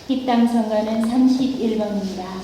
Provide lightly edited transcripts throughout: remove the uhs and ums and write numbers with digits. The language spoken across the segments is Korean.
입당 선거는 31번입니다.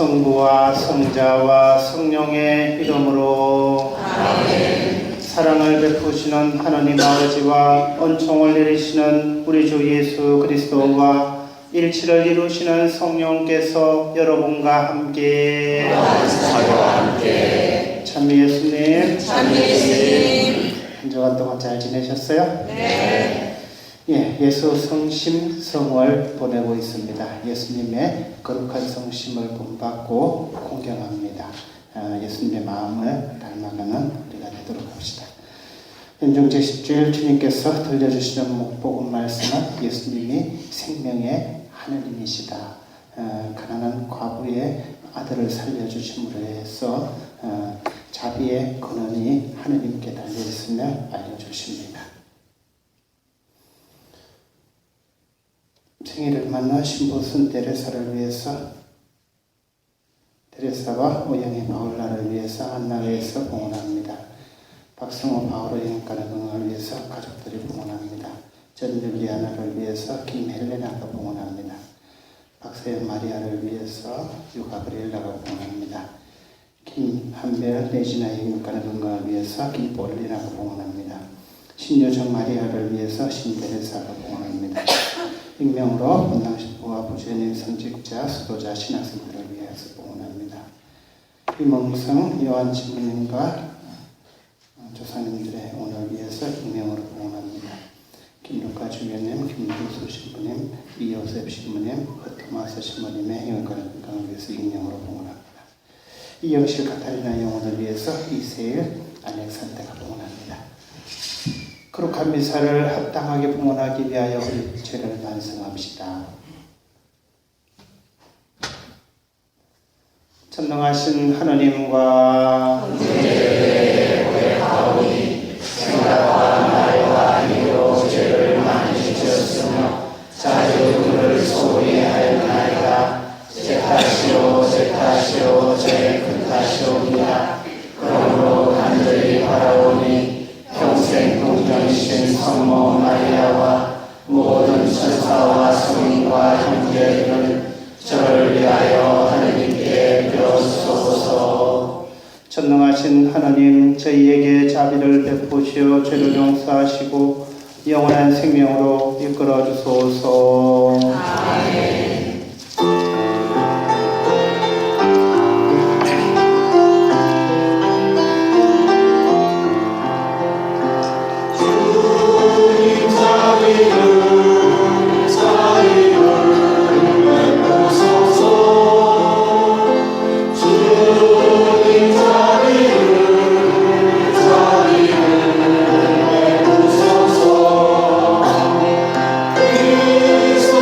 성부와 성자와 성령의 이름으로 아멘. 사랑을 베푸시는 하나님 아버지와恩寵을 내리시는 우리 주 예수 그리스도와 일치를 이루시는 성령께서 여러분과 함께 참 예수님 한 주간 동안 잘 지내셨어요? 네. 예수 성심 성을 보내고 있습니다. 예수님의 거룩한 성심을 본받고 공경합니다. 예수님의 마음을 닮아가는 우리가 되도록 합시다. 연중 제10주일 주님께서 들려주시는 복음 말씀은 예수님이 생명의 하느님이시다. 가난한 과부의 아들을 살려주심으로 해서 자비의 근원이 하느님께 달려있음을 알려주십니다. 생일을 맞는 신부 순 데레사를 위해서, 데레사와 오영의 바울라를 위해서 안나라에서 봉헌합니다. 박성호 바오로 영가는 응을 위해서 가족들이 봉헌합니다. 전율리아나를 위해서 김헬레나가 봉헌합니다. 박세연 마리아를 위해서 유가브리엘라가 봉헌합니다. 김한별 레지나의 영가는 응을 위해서 김볼리나가 봉헌합니다. 신유정 마리아를 위해서 신데레사가 봉헌합니다. 익명으로 본당신부와 부처님 성직자, 수도자, 신학생들을 위해서 봉헌합니다. 이몽성 요한 신부님과 조상님들의 오늘 위해서 익명으로 봉헌합니다. 김루카 주교님, 김두수 신부님, 이요셉 신부님, 허토마스 신부님의 영원한 건강을 위해서 익명으로 봉헌합니다. 이영실 카타리나 영혼을 위해서 이세일, 알렉산더가 봉헌합니다. 거룩한 미사를 합당하게 봉헌하기 위하여 우리 죄를 반성합시다. 전능하신 하나님과 고백하오니 생각과 말과 아니로 죄를 많이 지었으며 자주를 소홀히 하였나이다. 제 탓이요 제 탓이요 제 큰 탓이옵니다. 그러므로 간절히 바라오니 평생 동정이신 성모 마리아와 모든 천사와 성인과 형제들은 저를 위하여 하느님께 빌어주소서. 전능하신 하나님, 저희에게 자비를 베푸시어 죄를 용서하시고 영원한 생명으로 이끌어 주소서. 아멘. 그리스도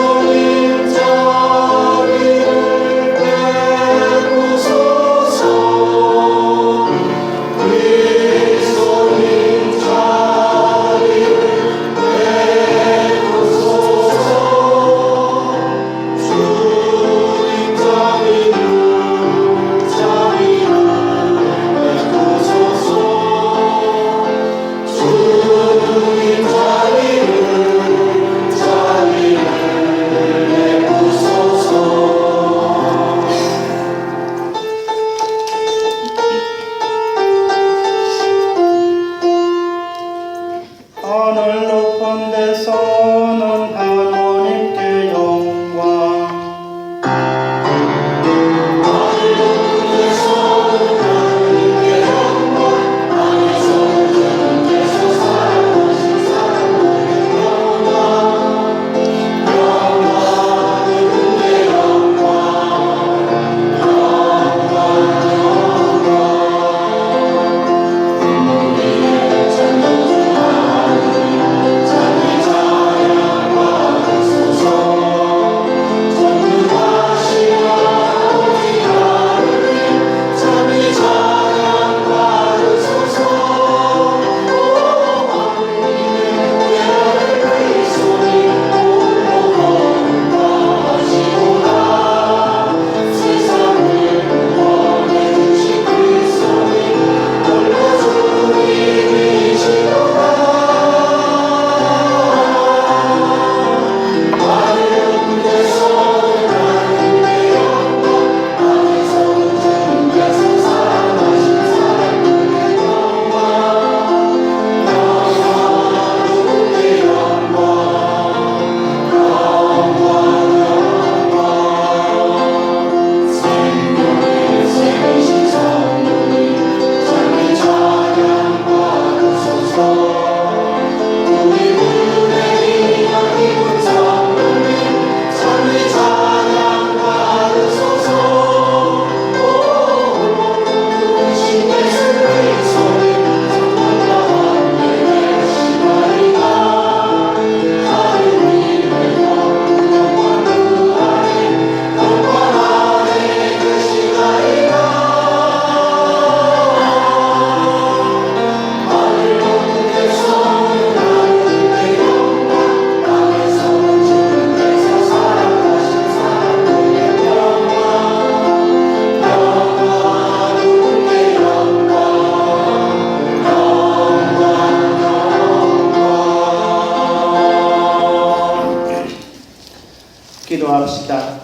기도합시다.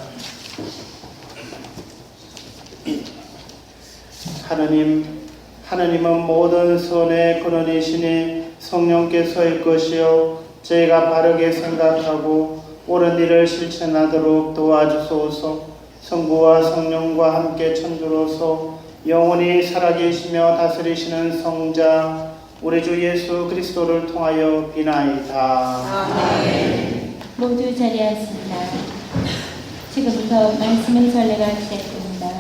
하나님은 모든 선의 근원이시니 성령께서일 것이요 저희가 바르게 생각하고 옳은 일을 실천하도록 도와주소서. 성부와 성령과 함께 천주로서 영원히 살아계시며 다스리시는 성자 우리 주 예수 그리스도를 통하여 비나이다. 아멘. 모두 자리하십니다. 지금부터 말씀의 전례가 시작됩니다.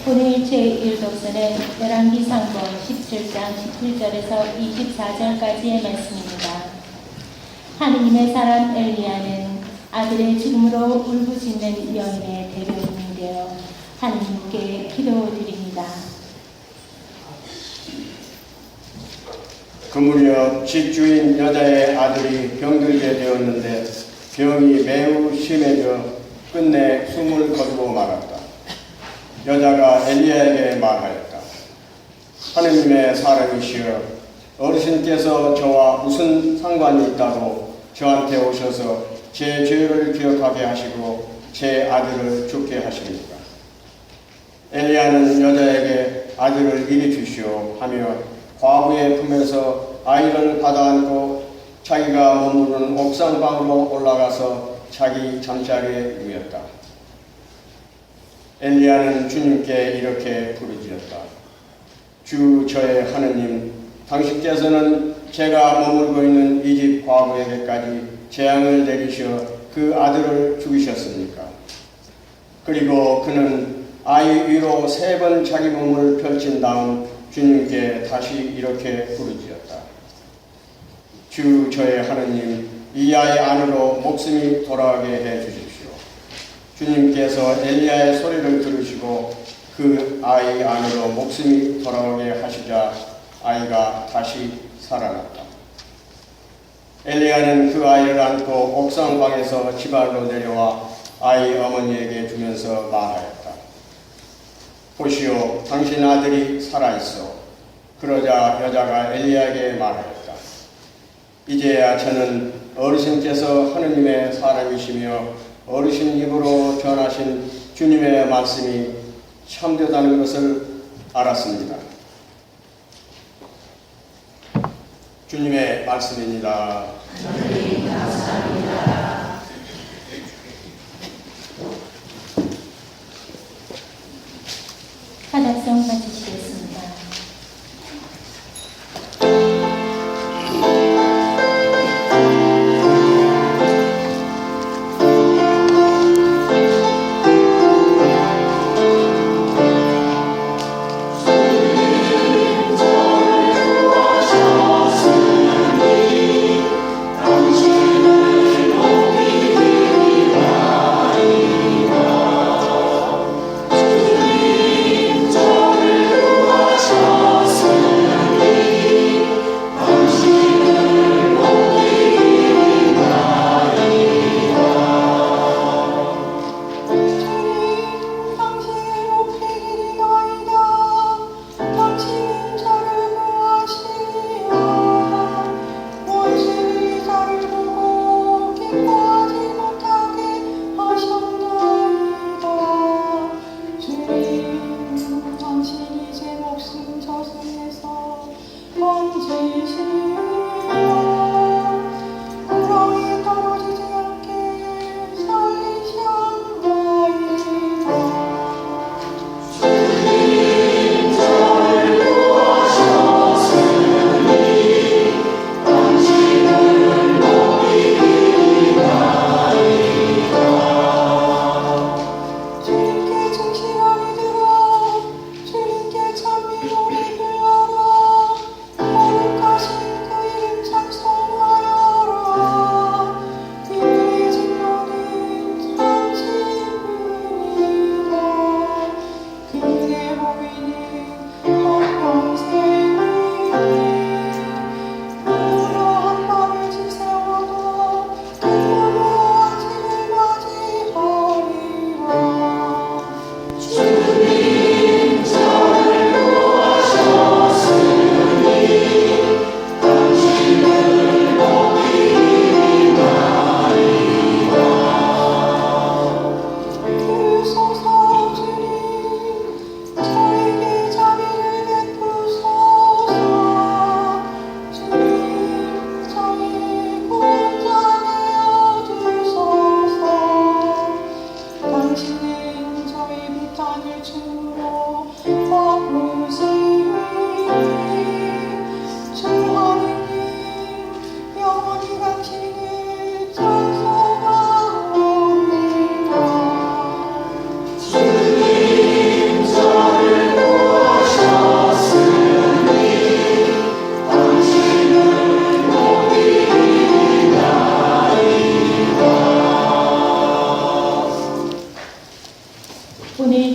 오늘 제1독서는 열왕기상권 17장 17절에서 24절까지의 말씀입니다. 하느님의 사람 엘리야는 아들의 죽음으로 울부짖는 여인의 대변인이 되어 하느님께 기도드립니다. 그 무렵 집주인 여자의 아들이 병들게 되었는데 병이 매우 심해져 끝내 숨을 거두고 말았다. 여자가 엘리야에게 말하였다. 하느님의 사람이시여, 어르신께서 저와 무슨 상관이 있다고 저한테 오셔서 제 죄를 기억하게 하시고 제 아들을 죽게 하십니까? 엘리야는 여자에게 아들을 이리 주시오 하며 과부의 품에서 아이를 받아안고 자기가 머무르는 옥상방으로 올라가서 자기 잠자리에 누웠다. 엘리야는 주님께 이렇게 부르짖었다. 주 저의 하느님, 당신께서는 제가 머물고 있는 이 집 과부에게까지 재앙을 내리셔 그 아들을 죽이셨습니까? 그리고 그는 아이 위로 3번 자기 몸을 펼친 다음 주님께 다시 이렇게 부르짖었다. 주 저의 하느님, 이 아이 안으로 목숨이 돌아가게 해 주십시오. 주님께서 엘리야의 소리를 들으시고 그 아이 안으로 목숨이 돌아오게 하시자 아이가 다시 살아났다. 엘리야는 그 아이를 안고 옥상방에서 지발로 내려와 아이 어머니에게 주면서 말하였다. 보시오, 당신 아들이 살아있어. 그러자 여자가 엘리야에게 말하였다. 이제야 저는 어르신께서 하느님의 사람이시며 어르신 입으로 전하신 주님의 말씀이 참되다는 것을 알았습니다. 주님의 말씀입니다. 하나님 감사합니다. 하닥성 가지시겠습니다. 당신을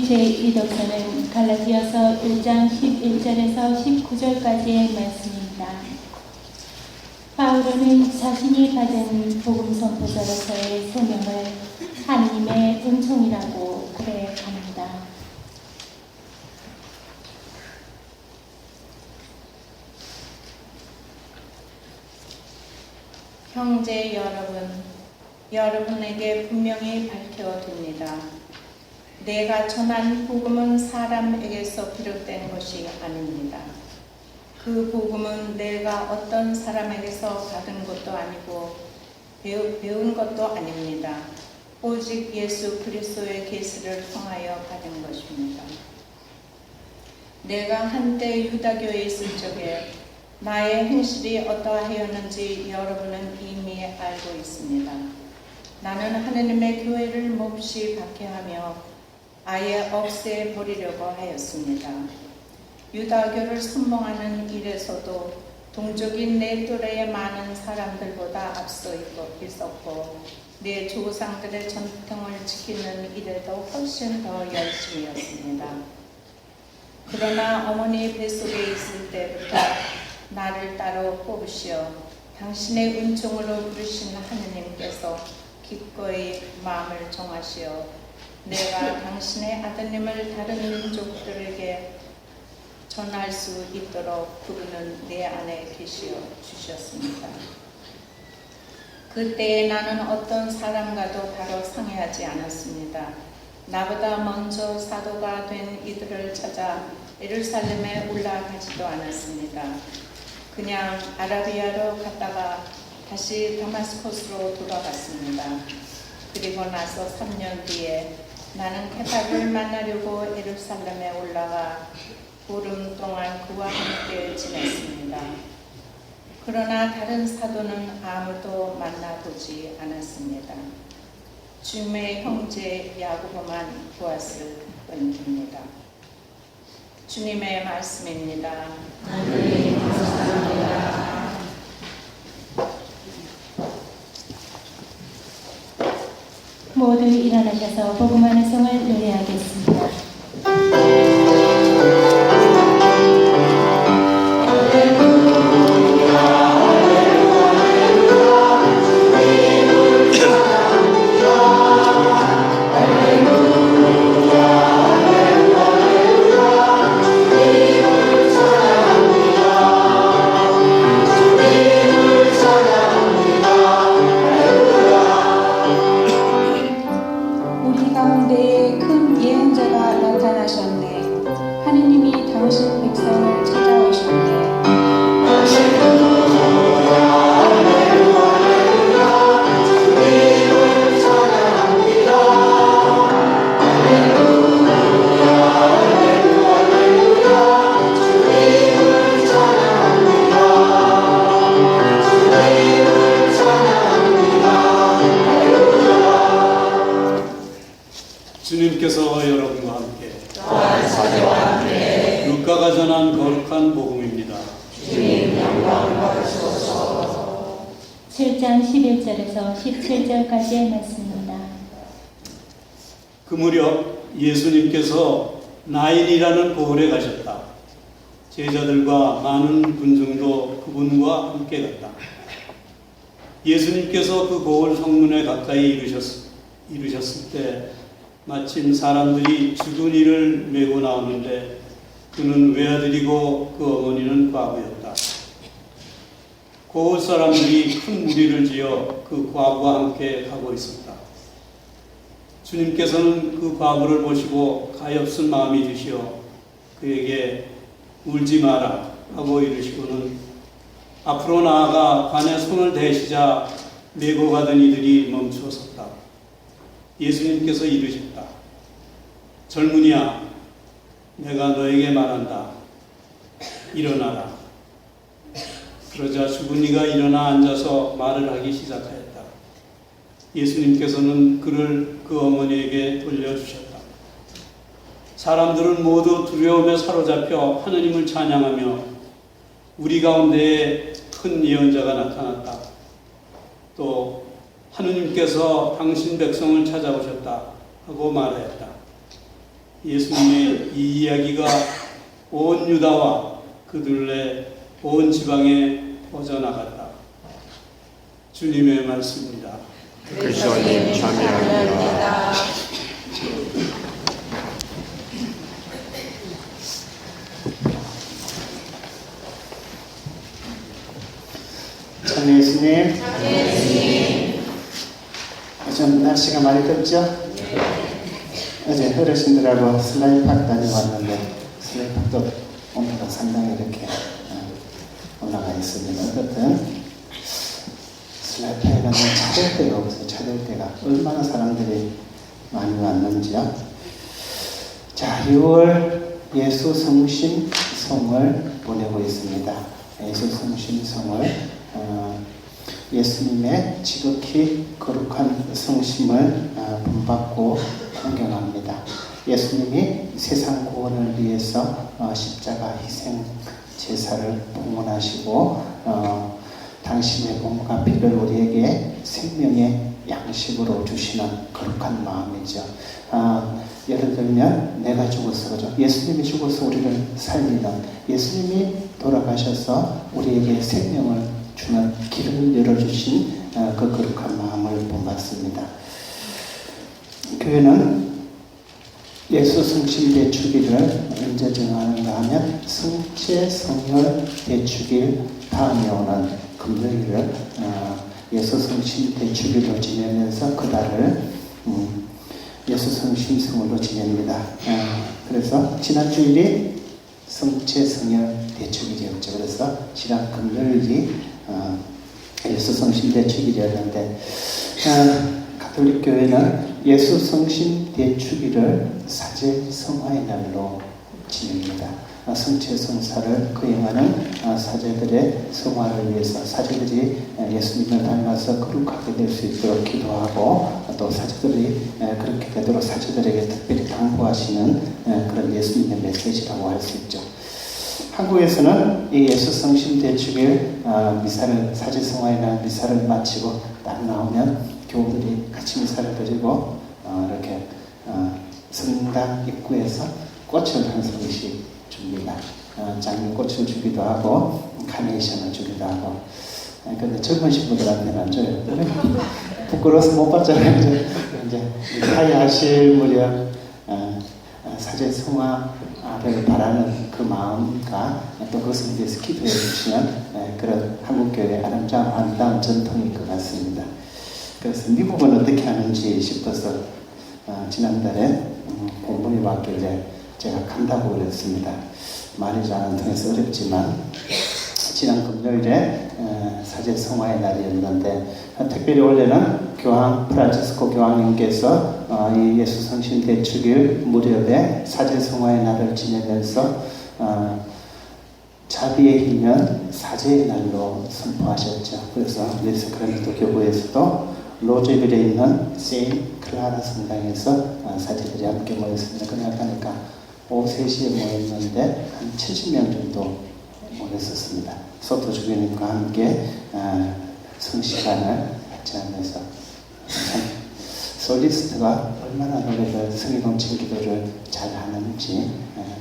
오늘 제1독서는 갈라디아서 1장 11절에서 19절까지의 말씀입니다. 바울은 자신이 받은 복음 선포자로서의 소명을 하느님의 은총이라고 고백합니다. 형제 여러분, 여러분에게 분명히 밝혀둡니다. 내가 전한 복음은 사람에게서 비롯된 것이 아닙니다. 그 복음은 내가 어떤 사람에게서 받은 것도 아니고 배운 것도 아닙니다. 오직 예수 그리스도의 계시를 통하여 받은 것입니다. 내가 한때 유다교에 있을 적에 나의 행실이 어떠하였는지 여러분은 이미 알고 있습니다. 나는 하느님의 교회를 몹시 박해하며 아예 없애버리려고 하였습니다. 유다교를 선봉하는 일에서도 동족인 내 또래의 많은 사람들보다 앞서 있었고 내 조상들의 전통을 지키는 일에도 훨씬 더 열심이었습니다. 그러나 어머니 뱃속에 있을 때부터 나를 따로 뽑으시어 당신의 은총으로 부르신 하느님께서 기꺼이 마음을 정하시어 내가 당신의 아드님을 다른 민족들에게 전할 수 있도록 그분은 내 안에 계시어 주셨습니다. 그때에 나는 어떤 사람과도 바로 상의하지 않았습니다. 나보다 먼저 사도가 된 이들을 찾아 예루살렘에 올라가지도 않았습니다. 그냥 아라비아로 갔다가 다시 다마스코스로 돌아갔습니다. 그리고 나서 3년 뒤에 나는 케파를 만나려고 예루살렘에 올라가 보름 동안 그와 함께 지냈습니다. 그러나 다른 사도는 아무도 만나보지 않았습니다. 주님의 형제 야고보만 보았을 뿐입니다. 주님의 말씀입니다. 하나님 감사합니다. 모두 일어나셔서 복음하는 성을 노래하겠습니다. 주님께서 여러분과 함께 루카가 전한 거룩한 복음입니다. 주님 영광 받으소서. 7장 11절에서 17절까지의 말씀입니다. 그 무렵 예수님께서 나인이라는 고을에 가셨다. 제자들과 많은 군중도 그분과 함께 갔다. 예수님께서 그 고을 성문에 가까이 이르셨을 때 마침 사람들이 죽은 이를 메고 나오는데 그는 외아들이고 그 어머니는 과부였다. 고을 사람들이 큰 무리를 지어 그 과부와 함께 가고 있었다. 주님께서는 그 과부를 보시고 가엾은 마음이 드시어 그에게 울지 마라 하고 이르시고는 앞으로 나아가 관에 손을 대시자 메고 가던 이들이 멈추어 섰다. 예수님께서 이르셨다. 젊은이야, 내가 너에게 말한다. 일어나라. 그러자 죽은 이가 일어나 앉아서 말을 하기 시작하였다. 예수님께서는 그를 그 어머니에게 돌려주셨다. 사람들은 모두 두려움에 사로잡혀 하느님을 찬양하며 우리 가운데에 큰 예언자가 나타났다. 또 하느님께서 당신 백성을 찾아오셨다 하고 말하였다. 예수님의 이 이야기가 온 유다와 그들의 온 지방에 퍼져나갔다. 주님의 말씀입니다. 그리스도님 참여합니다. 참 예수님. 요즘 날씨가 많이 덥죠? 어제 어르신들하고 슬라이팍 다녀왔는데 슬라이팍도 온도가 상당히 이렇게 올라가 있습니다. 어쨌든 슬라이팍에 가면 찾을 데가 없어요. 찾을 데가 얼마나 사람들이 많이 왔는지요. 자, 6월 예수 성심 성을 보내고 있습니다. 예수 성심 성을 예수님의 지극히 거룩한 성심을 본받고 존경합니다. 예수님이 세상 구원을 위해서 십자가 희생 제사를 봉헌하시고 당신의 몸과 피를 우리에게 생명의 양식으로 주시는 거룩한 마음이죠. 예를 들면 내가 죽어서 그죠? 예수님이 죽어서 우리를 살리는, 예수님이 돌아가셔서 우리에게 생명을 주는 길을 열어주신 그 거룩한 마음을 본받습니다. 교회는 예수 성심 대축일을 언제 정하는가 하면 성체 성혈 대축일 다음에 오는 금요일을 예수 성심 대축일로 지내면서 그달을 예수 성심 성으로 지냅니다. 그래서 지난 주일이 성체 성혈 대축일이었죠. 그래서 지난 금요일이 예수 성심 대축일이었는데 가톨릭 교회는 예수 성심 대축일을 사제 성화의 날로 지냅니다. 성체 성사를 거행하는 사제들의 성화를 위해서 사제들이 예수님을 닮아서 거룩하게 될 수 있도록 기도하고 또 사제들이 그렇게 되도록 사제들에게 특별히 당부하시는 그런 예수님의 메시지라고 할 수 있죠. 한국에서는 이 예수 성심 대축일 미사를 사제 성화의 날 미사를 마치고 딱 나오면 교우들이 같이 미사를 드리고 이렇게 성당 입구에서 꽃을 한 송이씩 줍니다. 장미꽃을 주기도 하고 카네이션을 주기도 하고. 근데 젊은 신부들한테는 안 줘요. 부끄러워서 못 받잖아요. 이제 하야하실 무렵 사제 성화를 바라는 그 마음과 또 그것에 대해서 기도해 주시는 그런 한국교회의 아름다운 전통일 것 같습니다. 그래서 미국은 어떻게 하는지 싶어서 지난달에 공문이 왔길래 제가 간다고 그랬습니다. 말이 잘 안 통해서 어렵지만 지난 금요일에 사제 성화의 날이었는데 특별히 원래는 교황 프란치스코 교황님께서 이 예수 성심 대축일 무렵에 사제 성화의 날을 지내면서 자비의 힘은 사제의 날로 선포하셨죠. 그래서 예수그리스도 교구에서도 로제빌에 있는 세인 클라라 성당에서 사제들이 함께 모였습니다. 그날 가니까 오후 3시에 모였는데 한 70명 정도 모였었습니다. 소토 주교님과 함께 성시간을 같이 하면서 참 솔리스트가 얼마나 노래를 성의 넘친 기도를 잘 하는지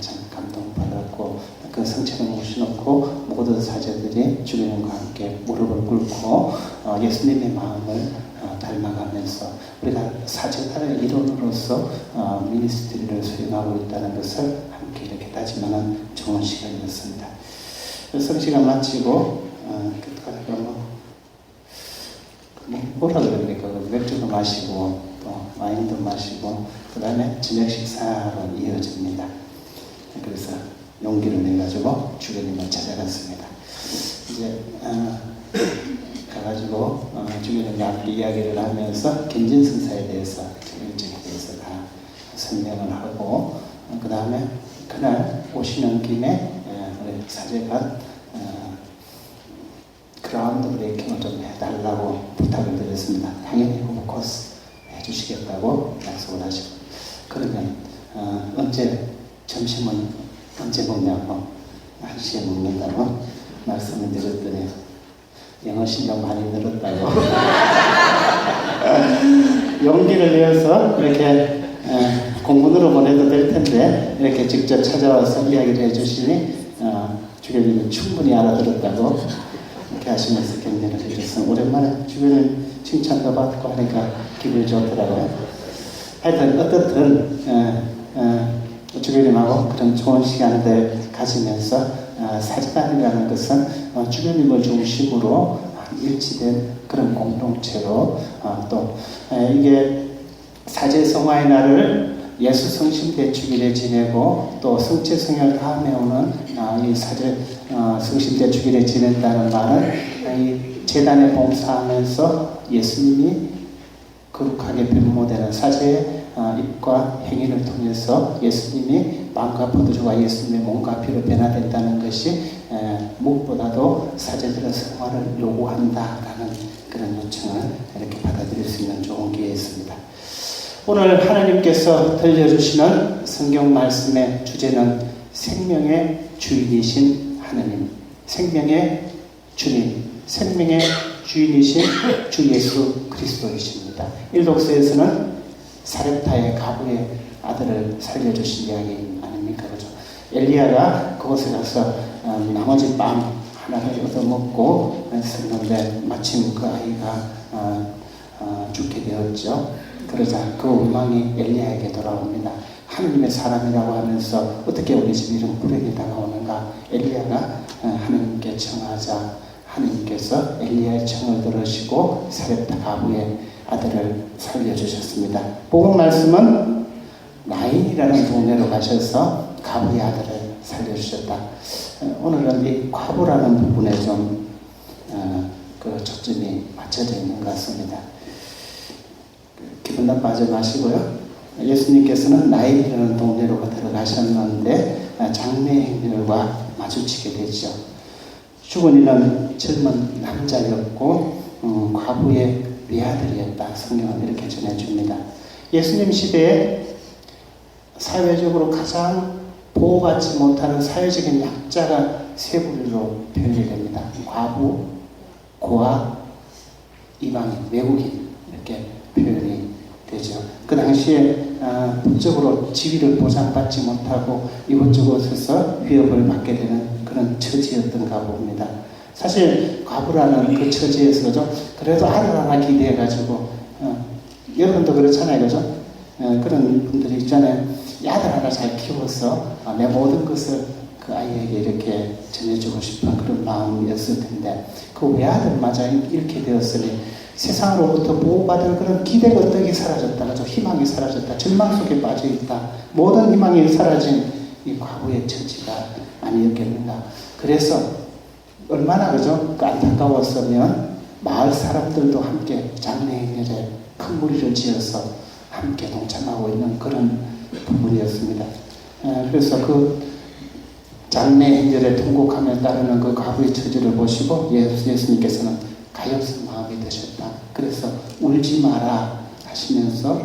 참 감동받았고 그 성체를 모셔놓고 모든 사제들이 주교님과 함께 무릎을 꿇고 예수님의 마음을 닮아가면서 우리가 사제단의 일원으로서 미니스트리를 수행하고 있다는 것을 함께 이렇게 다짐하는 좋은 시간이었습니다. 성시간 마치고 뭐라 그럽니까? 맥주도 마시고 또 와인도 마시고 그 다음에 저녁 식사로 이어집니다. 그래서 용기를 내가지고 주교님을 찾아갔습니다. 이제 가가지고 주교님과 함께 이야기를 하면서 김진성사에 대해서 일정에 대해서 다 설명을 하고 그 다음에 그날 오시는 김에 우리 사제가 그라운드 브레이킹을 좀 해달라고 부탁을 드렸습니다. 당연히 오버코스 해주시겠다고 약속을 하시고 그러면 언제 점심은 언제 먹냐고 1시에 먹는다고 말씀을 드렸더니 영어 실력 많이 늘었다고 용기를 내어서 이렇게 공문으로 보내도 될 텐데 이렇게 직접 찾아와서 이야기를 해주시니 주교님은 충분히 알아들었다고 이렇게 하시면서 격려를 해줬어요. 오랜만에 주교님 칭찬도 받고 하니까 기분이 좋더라고요. 하여튼 어떻든 주교님하고 그런 좋은 시간들 가지면서 사제단이라는 것은 주교님을 중심으로 일치된 그런 공동체로 또 이게 사제성화의 날을 예수 성심대 주기를 지내고 또 성체성혈 다음에 오는 이 사제 성심대 주기를 지낸다는 말은 이 제단에 봉사하면서 예수님이 거룩하게 변모되는 사제의 입과 행위를 통해서 예수님이 마음과 포도주가 예수님의 몸과 피로 변화된다는 것이 무엇보다도 사제들의 성화를 요구한다라는 그런 요청을 이렇게 받아들일 수 있는 좋은 기회였습니다. 오늘 하나님께서 들려주시는 성경 말씀의 주제는 생명의 주인이신 하나님, 생명의 주님, 생명의 주인이신 주 예수 그리스도이십니다. 일독서에서는 사렙타의 가부의 아들을 살려주신 이야기 아닙니까? 그죠? 엘리야가 그곳에 가서 나머지 빵 하나를 얻어먹고 했었는데 마침 그 아이가 죽게 되었죠. 그러자 그 원망이 엘리야에게 돌아옵니다. 하느님의 사람이라고 하면서 어떻게 우리 집 이런 불행이 다가오는가? 엘리야가 하느님께 청하자 하느님께서 엘리야의 청을 들으시고 사렙타 가부의 아들을 살려주셨습니다. 복음 말씀은 나인이라는 동네로 가셔서 가부의 아들을 살려주셨다. 오늘은 이 과부라는 부분에 좀 초점이 맞춰져 있는 것 같습니다. 기분 나빠하지 마시고요. 예수님께서는 나인이라는 동네로 들어가셨는데 장례 행렬과 마주치게 되죠. 죽은 이는 젊은 남자였고 과부의 외아들이었다. 성경은 이렇게 전해줍니다. 예수님 시대에 사회적으로 가장 보호받지 못하는 사회적인 약자가 세 부류로 표현이 됩니다. 과부, 고아, 이방인, 외국인 이렇게 표현이 되죠. 그 당시에 법적으로 지위를 보장받지 못하고 이곳저곳에서 위협을 받게 되는 그런 처지였던가 봅니다. 사실 과부라는 그 처지에서 그래도 아들 하나 기대해가지고 여러분도 그렇잖아요, 그죠? 그런 분들이 있잖아요. 이 아들 하나 잘 키워서 내 모든 것을 그 아이에게 이렇게 전해주고 싶은 그런 마음이었을 텐데 그 외아들마저 잃게 되었으니 세상으로부터 보호받을 그런 기대 건덕이 사라졌다, 그죠? 희망이 사라졌다, 절망 속에 빠져있다, 모든 희망이 사라진 이 과부의 처지가 아니었겠는가. 그래서 얼마나 그죠? 안타까웠으면 마을 사람들도 함께 장례 행렬에 큰 무리를 지어서 함께 동참하고 있는 그런 부분이었습니다. 그래서 그 장례 행렬에 통곡하며 따르는 그 과부의 처지를 보시고 예수님께서는 가엾은 마음이 드셨다. 그래서 울지 마라 하시면서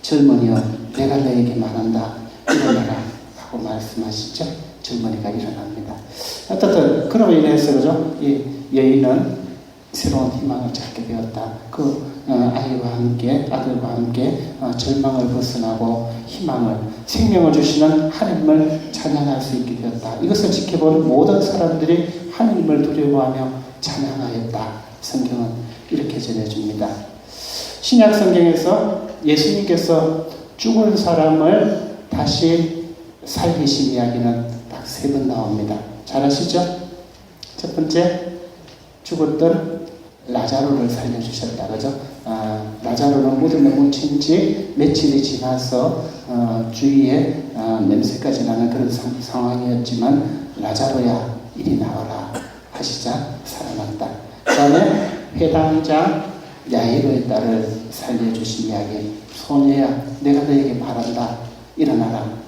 젊은이여 내가 너에게 말한다 일어나라 하고 말씀하시죠. 젊은이가 일어납니다. 어떻든 그로 인해서 그죠? 이 여인은 새로운 희망을 찾게 되었다. 그 아이와 함께 아들과 함께 절망을 벗어나고 희망을 생명을 주시는 하나님을 찬양할 수 있게 되었다. 이것을 지켜보는 모든 사람들이 하나님을 두려워하며 찬양하였다. 성경은 이렇게 전해줍니다. 신약 성경에서 예수님께서 죽은 사람을 다시 살리신 이야기는 딱 3번 나옵니다. 잘 아시죠? 첫 번째, 죽었던 라자로를 살려주셨다. 그죠? 라자로는 무덤에 묻힌 지 며칠이 지나서 주위에 냄새까지 나는 그런 상황이었지만 라자로야 이리 나와라 하시자 살아났다. 그 다음에 회당장 야이로의 딸을 살려주신 이야기. 소녀야 내가 너에게 말한다. 일어나라.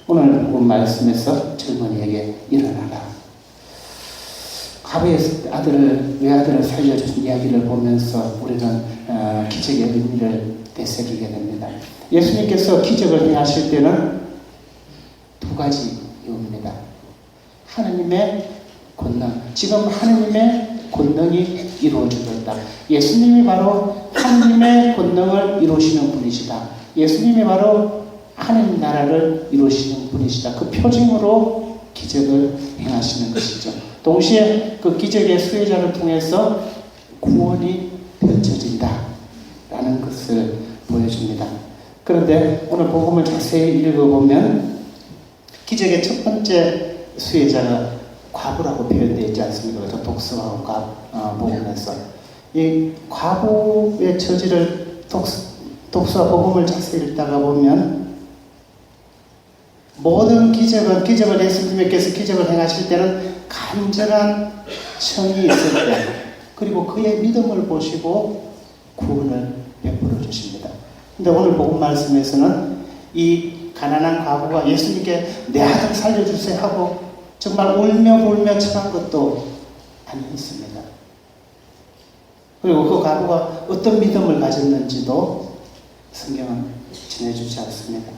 오늘 본 말씀에서 젊은이에게 일어나라. 가부의 아들을 외아들을 살려주신 이야기를 보면서 우리는 기적의 의미를 되새기게 됩니다. 예수님께서 기적을 행하실 때는 2가지 이유입니다. 하나님의 권능. 지금 하나님의 권능이 이루어지고 있다. 예수님이 바로 하나님의 권능을 이루시는 분이시다. 예수님이 바로 하나님 나라를 이루시는 분이시다. 그 표징으로 기적을 행하시는 것이죠. 동시에 그 기적의 수혜자를 통해서 구원이 펼쳐진다 라는 것을 보여줍니다. 그런데 오늘 복음을 자세히 읽어보면 기적의 첫 번째 수혜자가 과부라고 표현되어 있지 않습니까? 그래서 독수와 복음에서 이 과부의 처지를 독수와 복음을 자세히 읽다가 보면 모든 기적을 예수님께서 기적을 행하실 때는 간절한 청이 있을 때 그리고 그의 믿음을 보시고 구원을 베풀어 주십니다. 근데 오늘 복음 말씀에서는 이 가난한 과부가 예수님께 내 아들 살려주세요 하고 정말 울며 불며 청한 것도 아니었습니다. 그리고 그 과부가 어떤 믿음을 가졌는지도 성경은 전해주지 않습니다.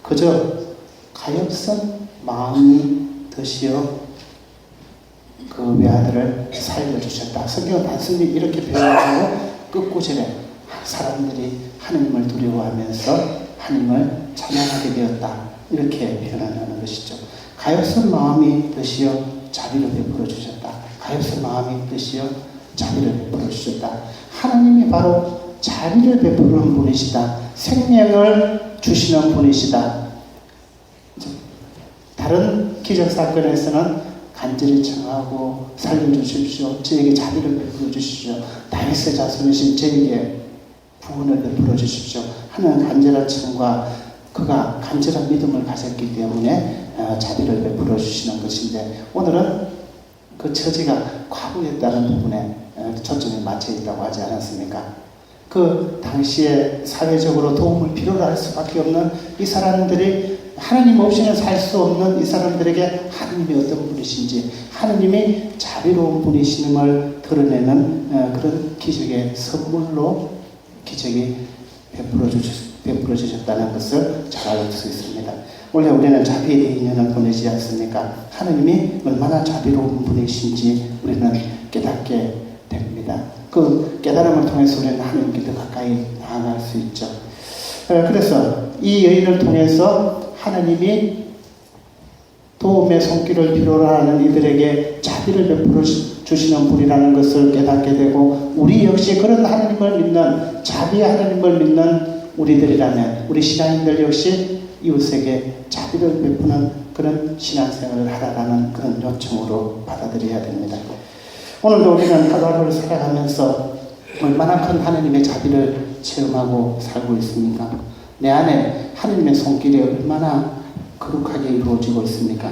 그저 가엾은 마음이 드시어 그 외아들을 살려주셨다. 성경은 단순히 이렇게 표현하고 끝구절에 사람들이 하느님을 두려워하면서 하느님을 찬양하게 되었다. 이렇게 표현하는 것이죠. 가엾은 마음이 드시어 자비를 베풀어 주셨다. 가엾은 마음이 드시어 자비를 베풀어 주셨다. 하나님이 바로 자비를 베푸는 분이시다. 생명을 주시는 분이시다. 다른 기적 사건에서는 간절히 청하고 살려주십시오. 저에게 자비를 베풀어 주십시오. 다윗의 자손이신 저에게 구원을 베풀어 주십시오 하는 간절한 청과 그가 간절한 믿음을 가졌기 때문에 자비를 베풀어 주시는 것인데 오늘은 그 처지가 과부였다는 부분에 초점이 맞춰 있다고 하지 않았습니까? 그 당시에 사회적으로 도움을 필요로 할 수밖에 없는 이 사람들이 하나님 없이는 살 수 없는 이 사람들에게 하나님이 어떤 분이신지 하나님이 자비로운 분이심을 드러내는 그런 기적의 선물로 기적이 베풀어 주셨다는 것을 잘 알 수 있습니다. 원래 우리는 자비의 인연을 보내지 않습니까? 하나님이 얼마나 자비로운 분이신지 우리는 깨닫게 됩니다. 그 깨달음을 통해서 우리는 하나님께 더 가까이 나아갈 수 있죠. 그래서 이 여인을 통해서 하나님이 도움의 손길을 필요로 하는 이들에게 자비를 베풀어 주시는 분이라는 것을 깨닫게 되고 우리 역시 그런 하나님을 믿는 자비의 하나님을 믿는 우리들이라면 우리 신앙인들 역시 이웃에게 자비를 베푸는 그런 신앙생활을 하라라는 그런 요청으로 받아들여야 됩니다. 오늘도 우리는 하루하루를 살아가면서 얼마나 큰 하나님의 자비를 체험하고 살고 있습니까? 내 안에 하나님의 손길이 얼마나 거룩하게 이루어지고 있습니까?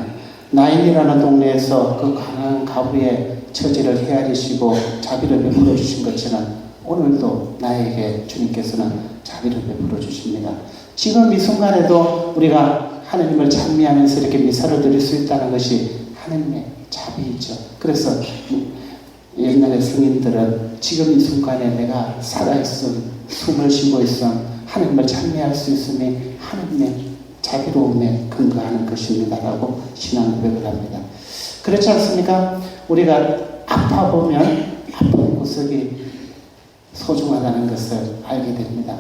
나인이라는 동네에서 그 강한 가부의 처지를 헤아리시고 자비를 베풀어 주신 것처럼 오늘도 나에게 주님께서는 자비를 베풀어 주십니다. 지금 이 순간에도 우리가 하나님을 찬미하면서 이렇게 미사를 드릴 수 있다는 것이 하나님의 자비이죠. 그래서 옛날의 성인들은 지금 이 순간에 내가 살아있음, 숨을 쉬고 있음, 하나님을 찬미할 수 있음이 하나님의 자비로움에 근거하는 것입니다라고 신앙 고백을 합니다. 그렇지 않습니까? 우리가 아파 보면 아픈 구석이 소중하다는 것을 알게 됩니다.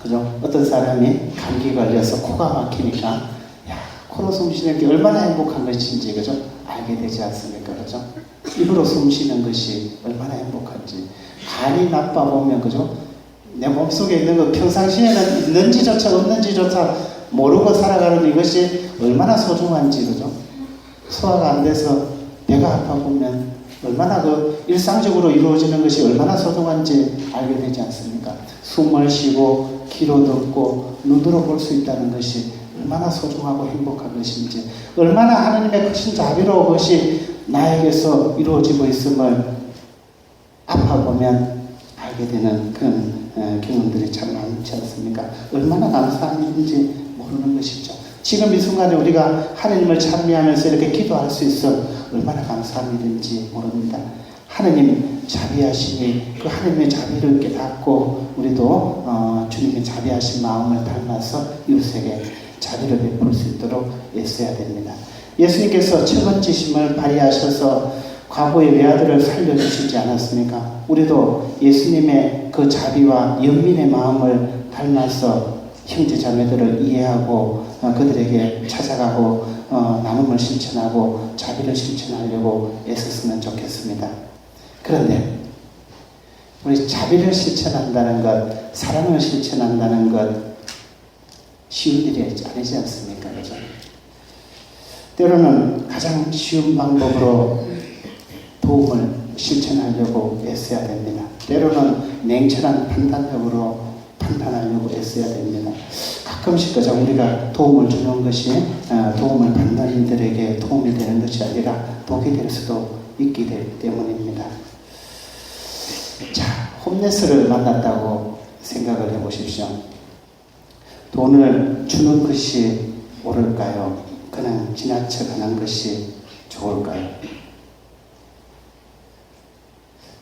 그죠? 어떤 사람이 감기 걸려서 코가 막히니까 야, 코로 숨 쉬는 게 얼마나 행복한 것인지 그죠? 알게 되지 않습니까? 그죠? 입으로 숨 쉬는 것이 얼마나 행복한지 간이 나빠 보면 그죠? 내 몸속에 있는 거 평상시에는 있는지조차 없는지조차 모르고 살아가는 이것이 얼마나 소중한지 그죠? 소화가 안 돼서 배가 아파 보면 얼마나 그 일상적으로 이루어지는 것이 얼마나 소중한지 알게 되지 않습니까? 숨을 쉬고 귀로 듣고 눈으로 볼 수 있다는 것이 얼마나 소중하고 행복한 것인지 얼마나 하나님의 크신 자비로운 것이 나에게서 이루어지고 있음을 아파보면 알게 되는 그런 경험들이 참 많지 않습니까? 얼마나 감사한 일인지 모르는 것이죠. 지금 이 순간에 우리가 하나님을 찬미하면서 이렇게 기도할 수 있어 얼마나 감사한 일인지 모릅니다. 하나님 자비하시니 그 하나님의 자비를 깨닫고 우리도 주님의 자비하신 마음을 닮아서 이웃에게 자비를 베풀 수 있도록 애써야 됩니다. 예수님께서 책임지심을 발휘하셔서 과거의 외아들을 살려주시지 않았습니까? 우리도 예수님의 그 자비와 연민의 마음을 닮아서 형제 자매들을 이해하고 그들에게 찾아가고 나눔을 실천하고 자비를 실천하려고 애썼으면 좋겠습니다. 그런데 우리 자비를 실천한다는 것, 사랑을 실천한다는 것 쉬운 일이 아니지 않습니까? 그죠? 때로는 가장 쉬운 방법으로 도움을 실천하려고 애써야 됩니다. 때로는 냉철한 판단력으로 판단하려고 애써야 됩니다. 가끔씩 그저 우리가 도움을 주는 것이 도움을 받는 이들에게 도움이 되는 것이 아니라 독이 될 수도 있기 때문입니다. 자, 홈레스를 만났다고 생각을 해보십시오. 돈을 주는 것이 옳을까요? 그냥 지나쳐가는 것이 좋을까요?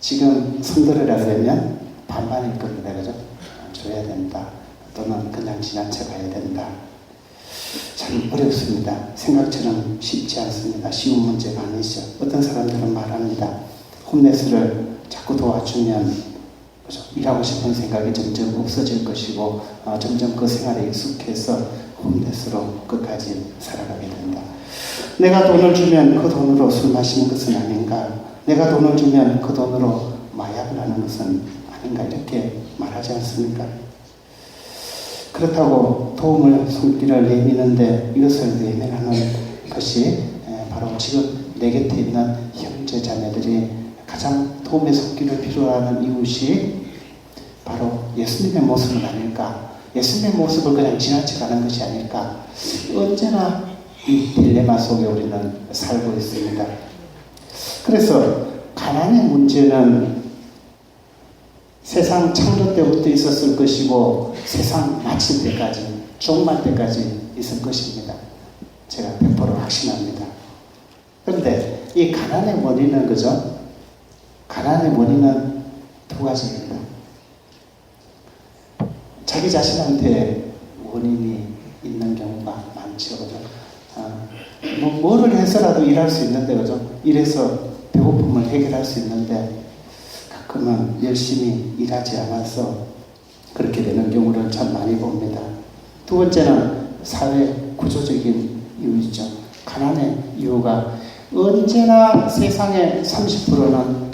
지금 손들으라 그러면 반반일 겁니다. 그죠? 줘야 된다. 또는 그냥 지나쳐가야 된다. 참 어렵습니다. 생각처럼 쉽지 않습니다. 쉬운 문제가 아니죠. 어떤 사람들은 말합니다. 홈레스를 자꾸 도와주면 그죠? 일하고 싶은 생각이 점점 없어질 것이고 점점 그 생활에 익숙해서 홈레스로 끝까지 살아가게 된다. 내가 돈을 주면 그 돈으로 술 마시는 것은 아닌가? 내가 돈을 주면 그 돈으로 마약을 하는 것은 아닌가? 이렇게 말하지 않습니까? 그렇다고 도움을 손길을 내미는데 이것을 외면하는 것이 바로 지금 내 곁에 있는 형제 자매들이 가장 도움의 손길을 필요하는 이웃이 바로 예수님의 모습은 아닐까? 예수님의 모습을 그냥 지나쳐가는 것이 아닐까? 언제나 이 딜레마 속에 우리는 살고 있습니다. 그래서 가난의 문제는 세상 창조 때부터 있었을 것이고 세상 마칠 때까지, 종말 때까지 있을 것입니다. 제가 100% 확신합니다. 그런데 이 가난의 원인은 그죠? 가난의 원인은 두 가지입니다. 자기 자신한테 원인이 있는 경우가 많죠. 그죠? 뭐를 해서라도 일할 수 있는데, 그죠? 일해서 배고픔을 해결할 수 있는데, 가끔은 열심히 일하지 않아서 그렇게 되는 경우를 참 많이 봅니다. 두 번째는 사회 구조적인 이유이죠. 가난의 이유가 언제나 세상의 30%는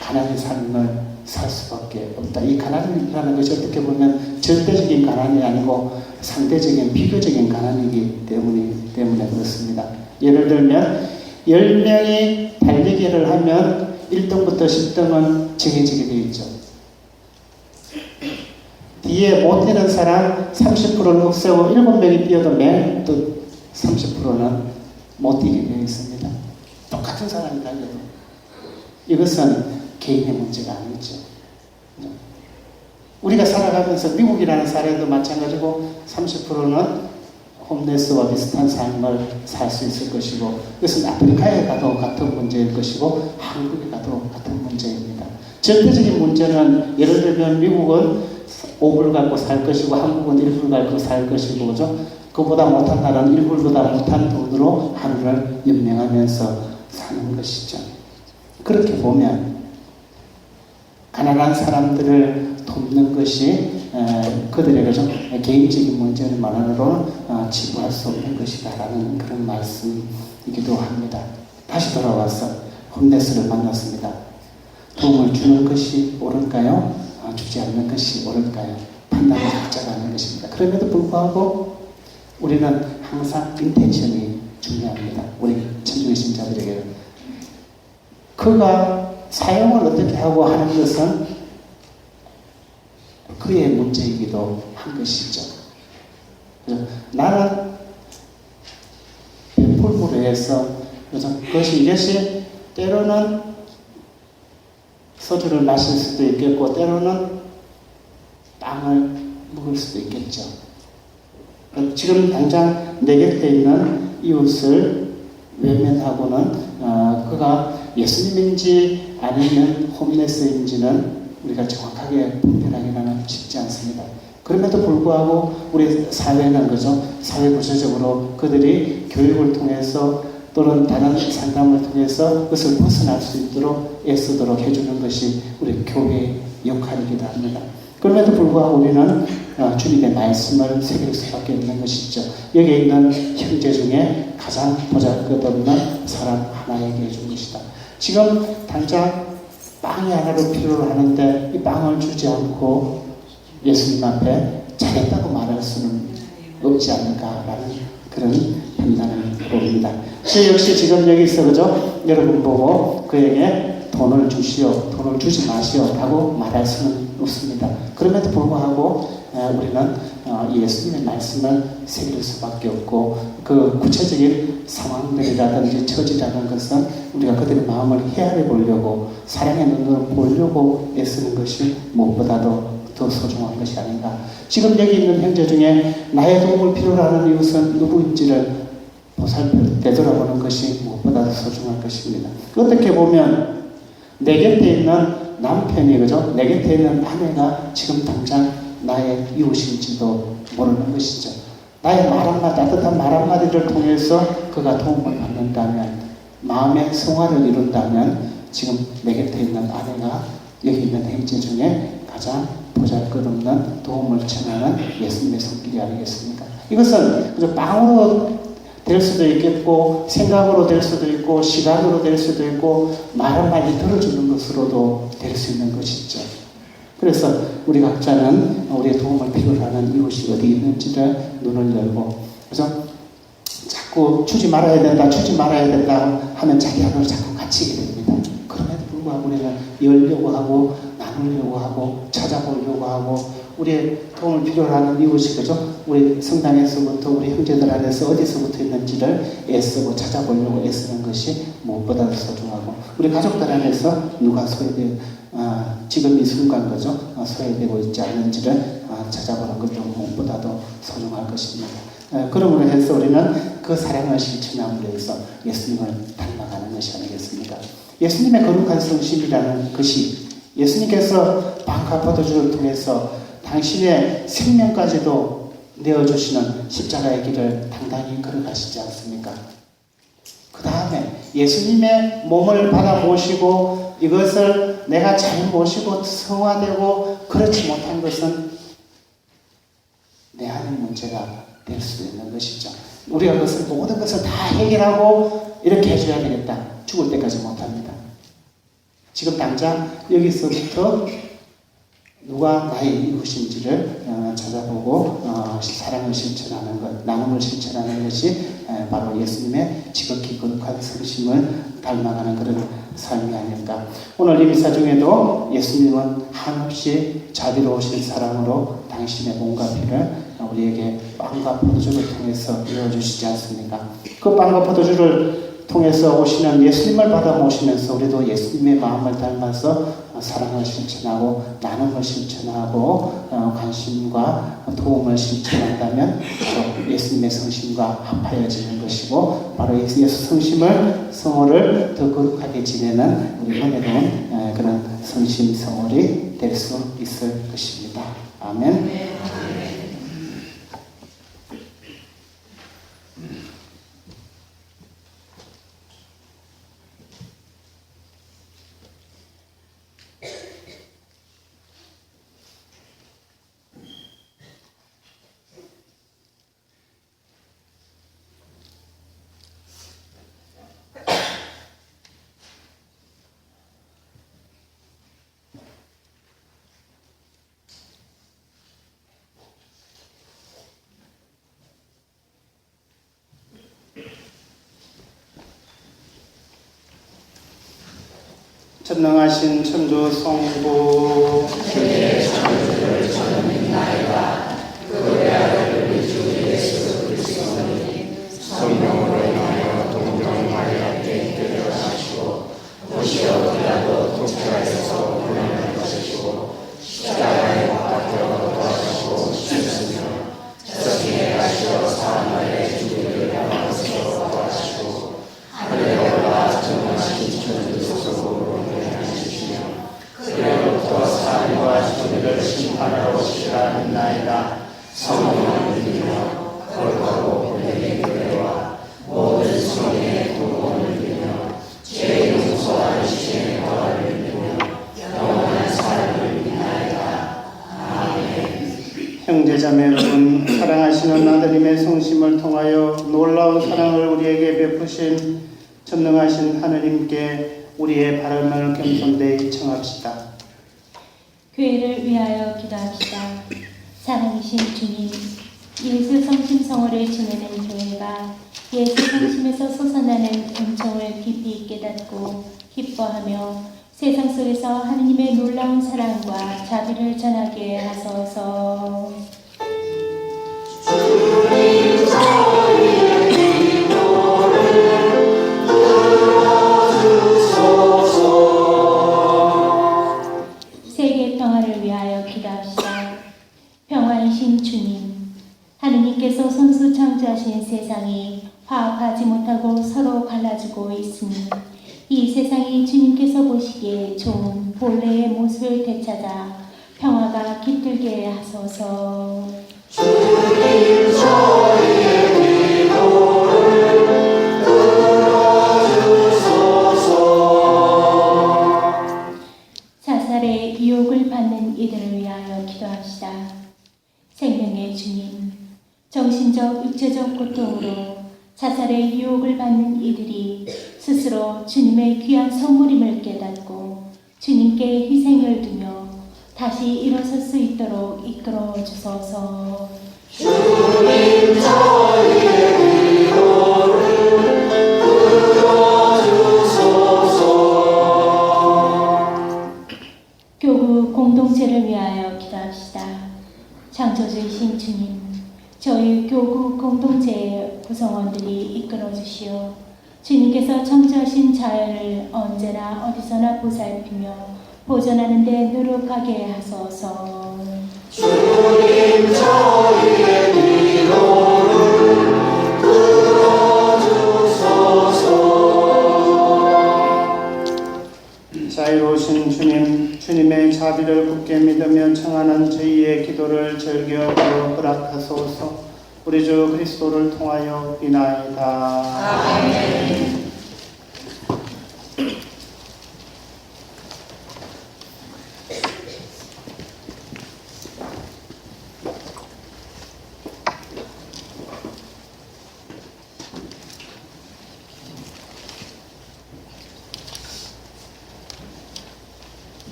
가난의 삶을 살 수밖에 없다. 이 가난이라는 것이 어떻게 보면 절대적인 가난이 아니고 상대적인 비교적인 가난이기 때문에 그렇습니다. 예를 들면 10명이 달리기를 하면 1등부터 10등은 정해지게 되어 있죠. 뒤에 못되는 사람 30%를 없애고 7명이 뛰어도 매일 또 30%는 못 뛰게 되어 있습니다. 똑같은 사람이 달려도. 이것은 개인의 문제가 아니죠. 우리가 살아가면서 미국이라는 사례도 마찬가지고 30%는 홈레스와 비슷한 삶을 살 수 있을 것이고, 이것은 아프리카에 가도 같은 문제일 것이고 한국에 가도 같은 문제입니다. 절대적인 문제는 예를 들면 미국은 5불 갖고 살 것이고 한국은 1불 갖고 살 것이고, 그죠? 그보다 못한 나라는 1불보다 못한 돈으로 하루를 연명하면서 사는 것이죠. 그렇게 보면 가난한 사람들을 돕는 것이 그들에게 좀 개인적인 문제만으로는 치부할 수 없는 것이다라는 그런 말씀이기도 합니다. 다시 돌아와서 홈레스를 만났습니다. 도움을 주는 것이 옳을까요? 주지 않는 것이 옳을까요? 판단을 각자가 하는 것입니다. 그럼에도 불구하고 우리는 항상 인텐션이 중요합니다. 우리 천주교 신자들에게는. 그가 사용을 어떻게 하고 하는 것은 그의 문제이기도 한 것이죠. 나는 베풀므로 해서 이것이 때로는 소주를 마실 수도 있겠고 때로는 빵을 먹을 수도 있겠죠. 지금 당장 내 곁에 있는 이웃을 외면하고는 그가 예수님인지 아니면 홈레스인지는 우리가 정확하게 분별하기는 쉽지 않습니다. 그럼에도 불구하고 우리 사회는 그죠? 사회 구조적으로 그들이 교육을 통해서 또는 다른 상담을 통해서 그것을 벗어날 수 있도록 애쓰도록 해주는 것이 우리 교회의 역할이기도 합니다. 그럼에도 불구하고 우리는 주님의 말씀을 새길 수밖에 없는 것이죠. 여기에 있는 형제 중에 가장 보잘것없는 사람 하나에게 준 것이다. 지금 당장 빵이 하나로 필요로 하는데 이 빵을 주지 않고 예수님 앞에 잘했다고 말할 수는 없지 않을까라는 그런 판단을 봅니다. 저 역시 지금 여기서 그죠? 여러분 보고 그에게 돈을 주시오, 돈을 주지 마시오 라고 말할 수는 없습니다. 그럼에도 불구하고 우리는 예수님의 말씀을 새길 수밖에 없고 그 구체적인 상황들이라든지 처지라는 것은 우리가 그들의 마음을 헤아려 보려고 사랑의 눈으로 보려고 애쓰는 것이 무엇보다도 더 소중한 것이 아닌가. 지금 여기 있는 형제 중에 나의 도움을 필요로 하는 이웃은 누구인지를 보살펴 되돌아보는 것이 무엇보다도 소중할 것입니다. 어떻게 보면 내 곁에 있는 남편이 그죠? 내 곁에 있는 아내가 지금 당장 나의 이웃인지도 모르는 것이죠. 나의 말 한마디, 따뜻한 말 한마디를 통해서 그가 도움을 받는다면, 마음의 성화를 이룬다면 지금 내 곁에 있는 아내가 여기 있는 형제 중에 가장 보잘것없는 도움을 청하는 예수님의 손길이 아니겠습니까? 이것은 그저 빵으로 될 수도 있겠고 생각으로 될 수도 있고 시간으로 될 수도 있고 말 한마디 들어주는 것으로도 될 수 있는 것이죠. 그래서 우리 각자는 우리의 도움을 필요로 하는 이웃이 어디 있는지를 눈을 열고 그래서 자꾸 주지 말아야 된다 하면 자기 안으로 자꾸 갇히게 됩니다. 그럼에도 불구하고 우리는 열려고 하고 나누려고 하고 찾아보려고 하고 우리의 도움을 필요로 하는 이웃이 그죠? 우리 성당에서부터 우리 형제들 안에서 어디서부터 있는지를 애쓰고 찾아보려고 애쓰는 것이 무엇보다도 소중하고 우리 가족들 안에서 누가 지금 이 순간 그죠? 소외되고 있지 않는지를 찾아보는 것도 무엇보다도 소중할 것입니다. 그러므로 해서 우리는 그 사랑을 실천함으로 해서 예수님을 닮아가는 것이 아니겠습니까? 예수님의 거룩한 성심이라는 것이 예수님께서 빵과 포도주를 통해서 당신의 생명까지도 내어주시는 십자가의 길을 당당히 걸어가시지 않습니까? 그 다음에 예수님의 몸을 받아 모시고 이것을 내가 잘 모시고 성화되고 그렇지 못한 것은 내 안의 문제가 될 수 있는 것이죠. 우리가 그것을 모든 것을 다 해결하고 이렇게 해줘야 되겠다. 죽을 때까지 못합니다. 지금 당장 여기서부터 누가 나의 이웃인지를 찾아보고 사랑을 실천하는 것, 나눔을 실천하는 것이 바로 예수님의 지극히 거룩한 성심을 닮아가는 그런 삶이 아닐까. 오늘 이 미사 중에도 예수님은 한없이 자비로우신 사랑으로 당신의 몸과 피를 우리에게 빵과 포도주를 통해서 이어주시지 않습니까? 그 빵과 포도주를 통해서 오시는 예수님을 받아 모시면서 우리도 예수님의 마음을 닮아서 사랑을 실천하고 나눔을 실천하고 관심과 도움을 실천한다면 바로 예수님의 성심과 합하여지는 것이고 바로 예수 성심을 성호를 더 거룩하게 지내는 우리 은혜로운 그런 성심 성홀이 될 수 있을 것입니다. 아멘. 전능하신 천주 성부 주의 창조를 전능나이다. 그의 아들 우리 주 예수 그리스도는 성령으로 인하여 동정마리아께 데려가시고 오시어들라도 독자에서 고난을 받으시고 십자가에 못 박혀 돌아가시고 죽으시며 저승에 가시어 사흘만에 죽기를 당하셔서 돌아가시고 하늘에 올라 전능하신 천주 소속으로 그로부터 사람과 천지를 심판하러 오시리라 믿나이다. 성령을 믿으며 거룩하고 본연의 교회와 모든 성령의 도움을 믿으며 죄 용서와 시신의 부활을 믿으며 영원한 삶을 믿나이다. 아멘. 형제 여러분, 사랑하시는 아들님의 성심을 통하여 놀라운 사랑을 우리에게 베푸신 전능하신 하느님께 우리의 바람을 겸손되이 청합시다. 교회를 위하여 기도합시다. 사랑이신 주님, 예수 성심성호를 지내는 교회가 예수 성심에서 솟아나는 은총을 깊이 깨닫고 기뻐하며 세상 속에서 하느님의 놀라운 사랑과 자비를 전하게 하소서. 주님 저희의 기도를 들어주소서. 세계 평화를 위하여 기도합시다. 평화이신 주님, 하느님께서 손수 창조하신 세상이 화합하지 못하고 서로 갈라지고 있으니 이 세상이 주님께서 보시기에 좋은 본래의 모습을 되찾아 평화가 깃들게 하소서. 주님 저희의 기도를 들어주소서. 사살의 유혹을 받는 이들을 위하여 기도합시다. 생명의 주님, 정신적, 육체적 고통으로 자살의 유혹을 받는 이들이 스스로 주님의 귀한 선물임을 깨닫고 주님께 희생을 두며 다시 일어설 수 있도록 이끌어 주소서. 주님 저희의 기도를 들어주소서. 교구 공동체를 위하여 기도합시다. 창조주이신 주님, 저희 교구 공동체의 구성원들이 이끌어 주시오. 주님께서 창조하신 자연을 언제나 어디서나 보살피며 보존하는 데 노력하게 하소서. 주님 저희의 기도를 들어주소서. 자유로우신 주님, 주님의 자비를 굳게 믿으며 청하는 저희의 기도를 즐겨 허락하소서. 우리 주 그리스도를 통하여 비나이다. 아멘.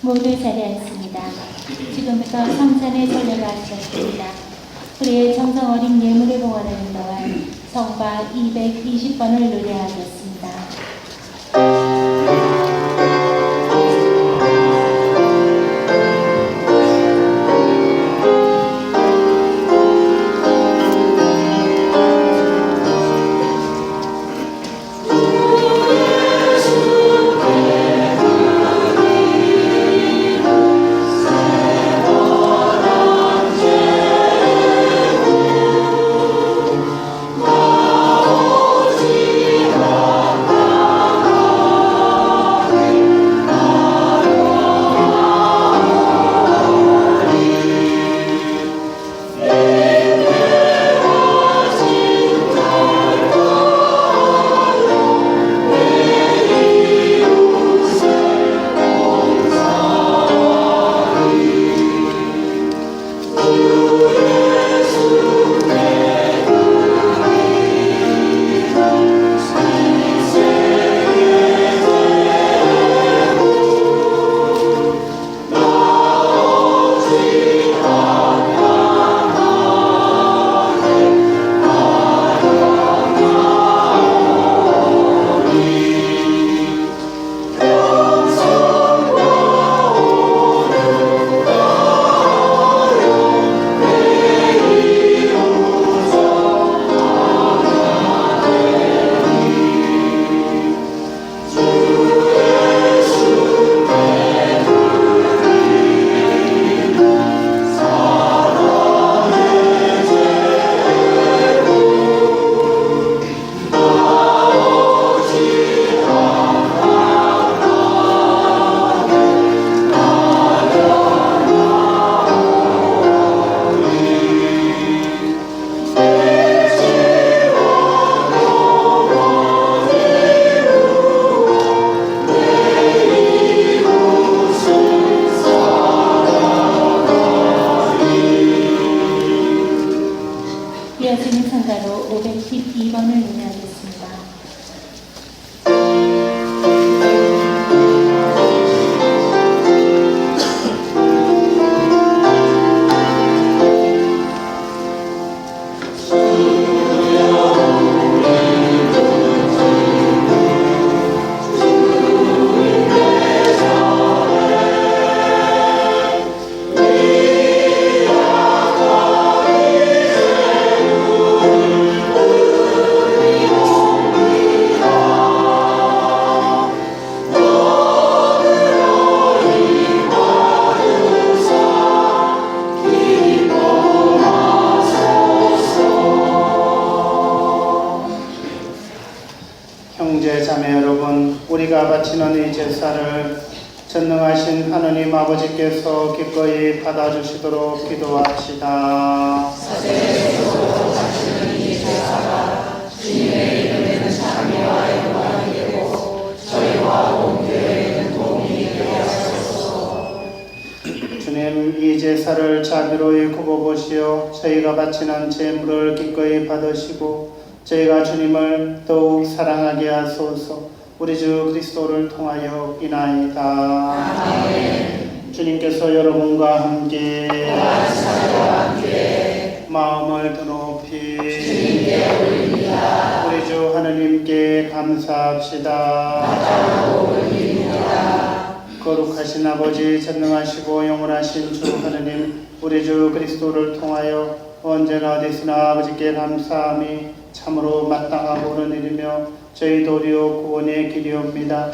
모두 자리에 앉습니다. 지금부터 성찬의 전례가 시작됩니다. 우리의 정성 어린 예물을 봉헌하는 동안 성가 220번을 노래하겠습니다. 나오지 않아 문자로 512번을 논의하겠습니다. 형제 자매 여러분, 우리가 바치는 이 제사를 전능하신 하느님 아버지께서 기꺼이 받아주시도록 기도합시다. 사제에서 바치는 이 제사가 주님의 이름에는 자비와 영광이 되고 저희와 온 교회에는 도움이 되게 하소서. 주님, 이 제사를 자비로이 굽어보시어 저희가 바치는 제물을 기꺼이 받으시고 저희가 주님을 더욱 사랑하게 하소서. 우리 주 그리스도를 통하여 이나이다. 아멘. 주님께서 여러분과 함께 함께 마음을 더 높이 주님께 올립니다. 우리 주 하느님께 감사합시다. 마다하고 올립니다. 거룩하신 아버지, 전능하시고 영원하신 주 하느님, 우리 주 그리스도를 통하여 언제나 어디서나 아버지께 감사함이 참으로 마땅하고 옳은 일이며 저희 도리오 구원의 길이옵니다.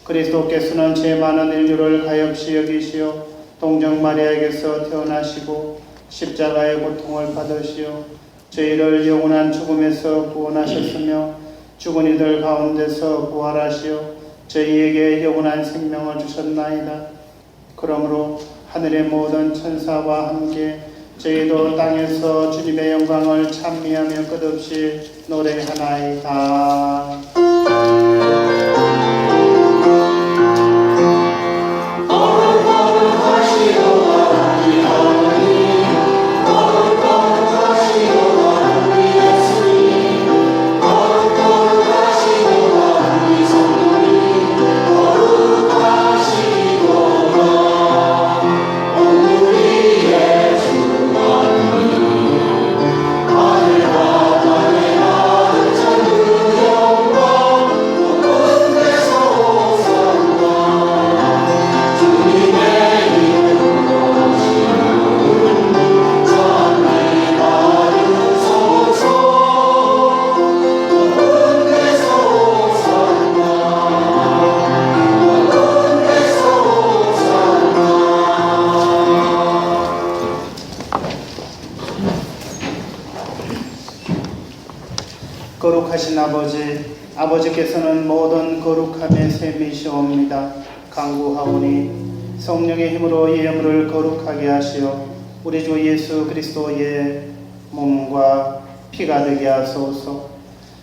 그리스도께서는 죄 많은 인류를 가엾이 여기시어 동정 마리아에게서 태어나시고 십자가의 고통을 받으시어 저희를 영원한 죽음에서 구원하셨으며 죽은 이들 가운데서 부활하시어 저희에게 영원한 생명을 주셨나이다. 그러므로 하늘의 모든 천사와 함께 저희도 땅에서 주님의 영광을 찬미하며 끝없이 노래하나이다. 거룩하신 아버지, 아버지께서는 모든 거룩함의 셈이시옵니다. 간구하오니 성령의 힘으로 이 예물을 거룩하게 하시어 우리 주 예수 그리스도의 몸과 피가 되게 하소서.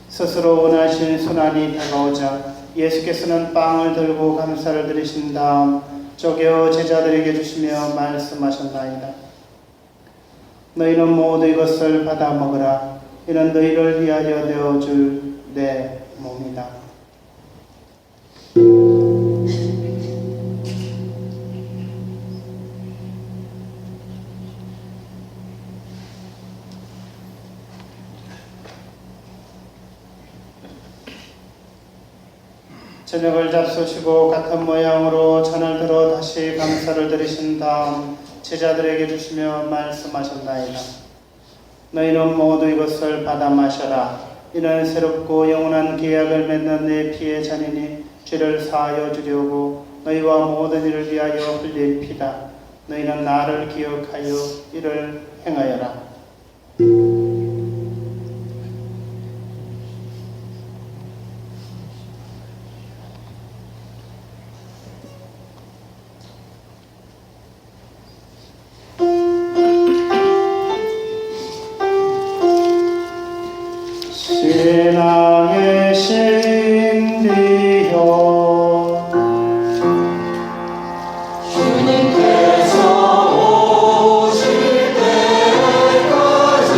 스스로 원하신 순환이 다가오자 예수께서는 빵을 들고 감사를 드리신 다음 쪼개어 제자들에게 주시며 말씀하셨나이다. 너희는 모두 이것을 받아 먹으라. 이는 너희를 위하여 되어줄 내 몸이다. 저녁을 잡수시고 같은 모양으로 잔을 들어 다시 감사를 드리신 다음 제자들에게 주시며 말씀하셨나이다. 너희는 모두 이것을 받아 마셔라. 이는 새롭고 영원한 계약을 맺는 내 피의 잔이니 죄를 사하여 주려고 너희와 모든 이를 위하여 흘릴 피다. 너희는 나를 기억하여 이를 행하여라. 신앙의 신비여 주님께서 오실 때까지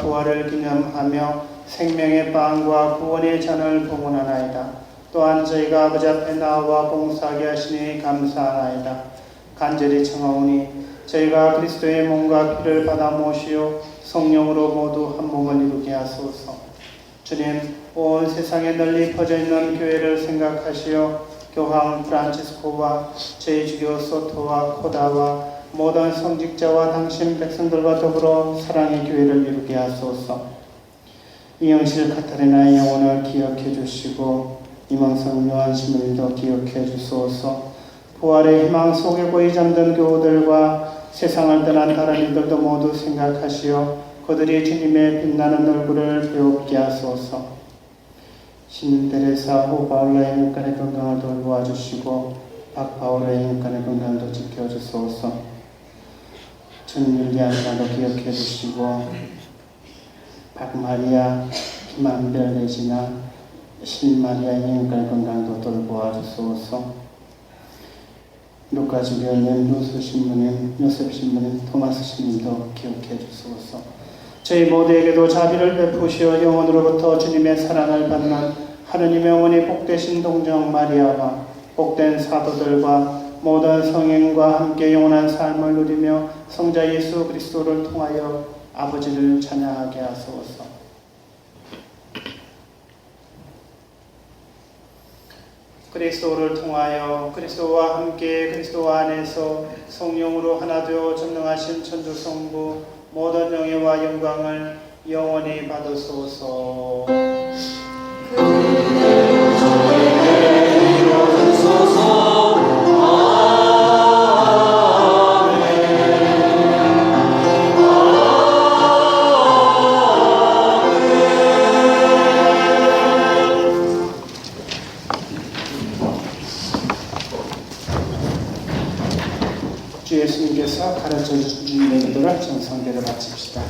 부활을 기념하며 생명의 빵과 구원의 잔을 봉헌하나이다. 또한 저희가 아버지 앞에 나와 봉사하게 하시니 감사하나이다. 간절히 청하오니 저희가 그리스도의 몸과 피를 받아 모시어 성령으로 모두 한 몸을 이루게 하소서. 주님, 온 세상에 널리 퍼져 있는 교회를 생각하시어 교황 프란치스코와 제2주교 소토와 코다와 모든 성직자와 당신 백성들과 더불어 사랑의 교회를 이루게 하소서. 이영실 카타리나의 영혼을 기억해 주시고 이망성 요한시민도 기억해 주소서. 부활의 희망 속에 고이 잠든 교우들과 세상을 떠난 다른 이들도 모두 생각하시어 그들이 주님의 빛나는 얼굴을 배웁게 하소서. 신테레사 후 바울라의 인간의 건강을 돌보아 주시고 박바울의 인간의 건강도 지켜주소서. 전율리안나도 기억해 주시고 박마리아, 김한별 레지나 신마리아의 인간의 건강도 돌보아 주소서. 루카 주교님, 루스 신부님, 요셉 신부님, 토마스 신부님도 기억해 주소서. 저희 모두에게도 자비를 베푸시어 영원으로부터 주님의 사랑을 받는 하느님의 어머니 복되신 동정 마리아와 복된 사도들과 모든 성인과 함께 영원한 삶을 누리며 성자 예수 그리스도를 통하여 아버지를 찬양하게 하소서. 그리스도를 통하여 그리스도와 함께 그리스도 안에서 성령으로 하나 되어 전능하신 천주성부 모든 영예와 영광을 영원히 받으소서. 주 예수님께서 가르쳐 주신 얘기들을 정성대로 바칩시다.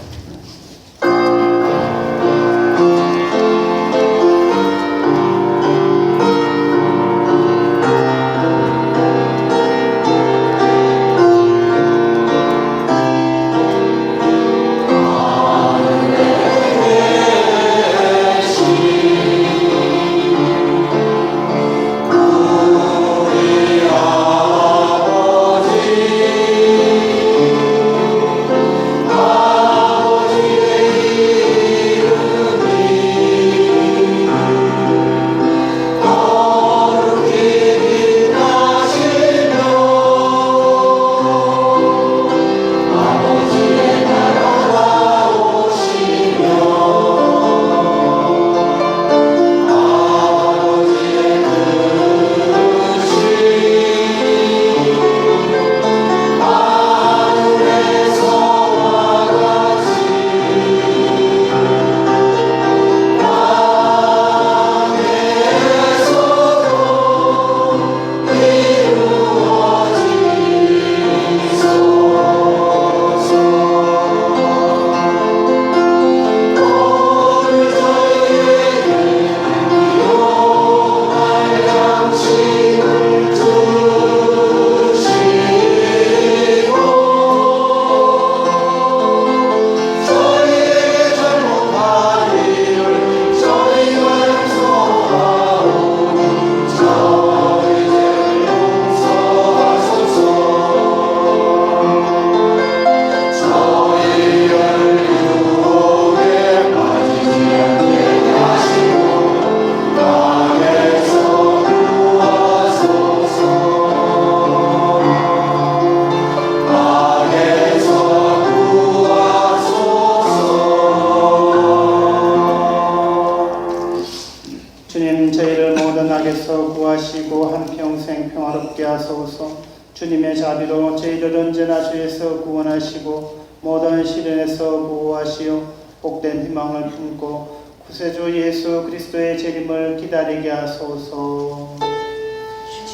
주님의 자비로 저희를 언제나 주에서 구원하시고 모든 시련에서 보호하시어 복된 희망을 품고 구세주 예수 그리스도의 재림을 기다리게 하소서.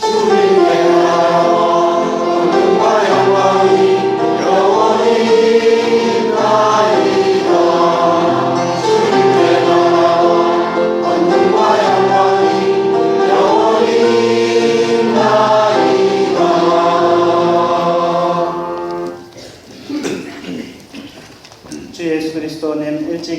주님의 나라 영광과 영광이 영원히 있나이다. 주님의 나라 영광과 영광이 영원히 있나이다. 주 예수 그리스도님 일찍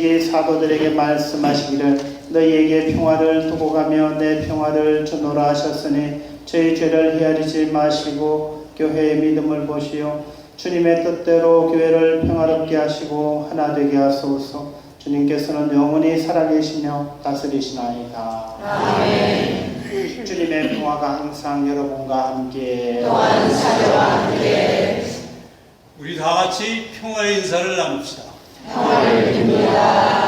사도들에게 말씀하시기를 너희에게 평화를 두고 가며 내 평화를 주노라 하셨으니 저희 죄를 헤아리지 마시고 교회의 믿음을 보시오. 주님의 뜻대로 교회를 평화롭게 하시고 하나 되게 하소서. 주님께서는 영원히 살아계시며 다스리시나이다. 아멘. 주님의 평화가 항상 여러분과 함께 또한 사제와 함께 우리 다 같이 평화의 인사를 나눕시다. 평화를 빕니다.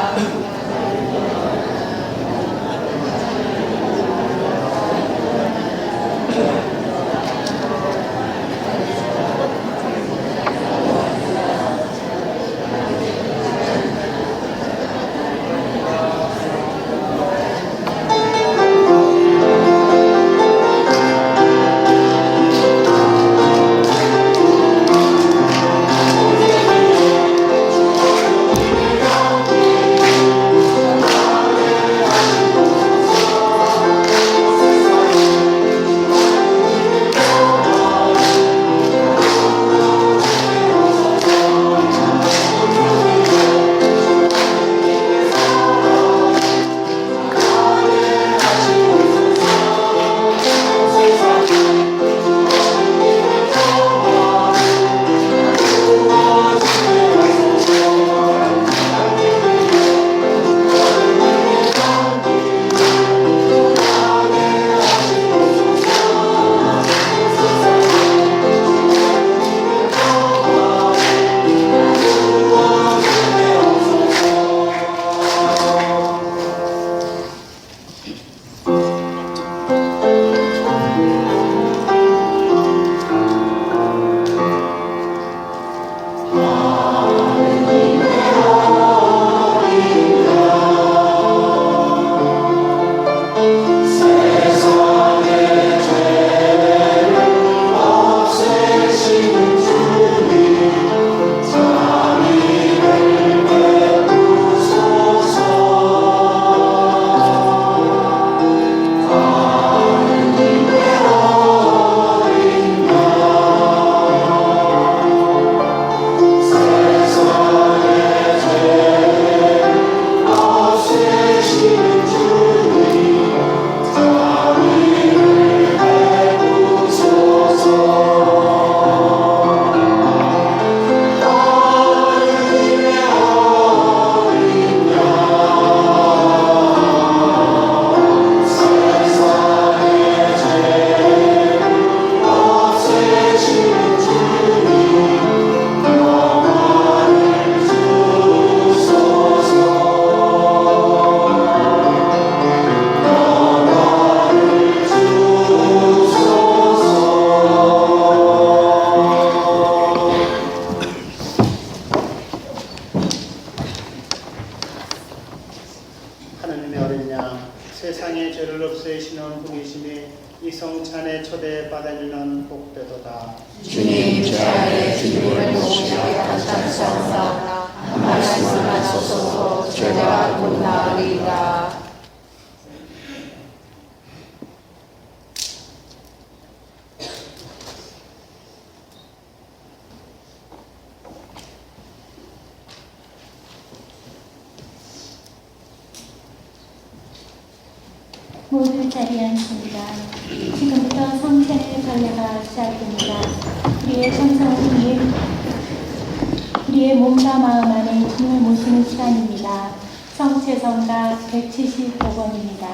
하느님의 어린 양 세상의 죄를 없애시는 분이시니 이 성찬에 초대받으리는 복되도다. 주님 제 안에 주님을 모시게 감사합니다. 한 말씀 하소서. 죄가 곧 나으리이다. 모두 자리에 앉습니다. 지금부터 성찬의 전례가 시작됩니다. 우리의 몸과 마음 안에 주님을 모시는 시간입니다. 성체성가 175번입니다.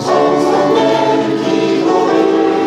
정성된 기도를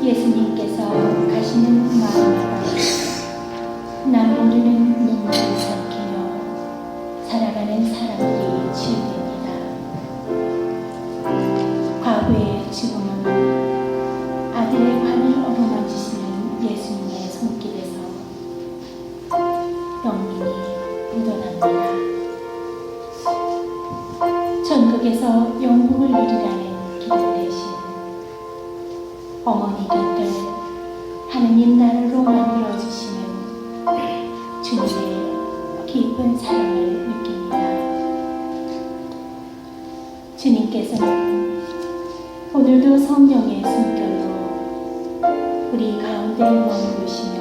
예수님께서 가시는 마음으로 남 모르는 눈물을 삼키며 살아가는 사람들이 치유됩니다. 과거의 죽음은 아들의 관을 어루만지시는 예수님의 손길에서 영민히 묻어납니다. 천국에서 영국을 누리라는 기름 대신 어머니 곁을 하느님 나라로 만들어주시는 주님의 깊은 사랑을 느낍니다. 주님께서는 오늘도 성령의 숨결로 우리 가운데 머무르시며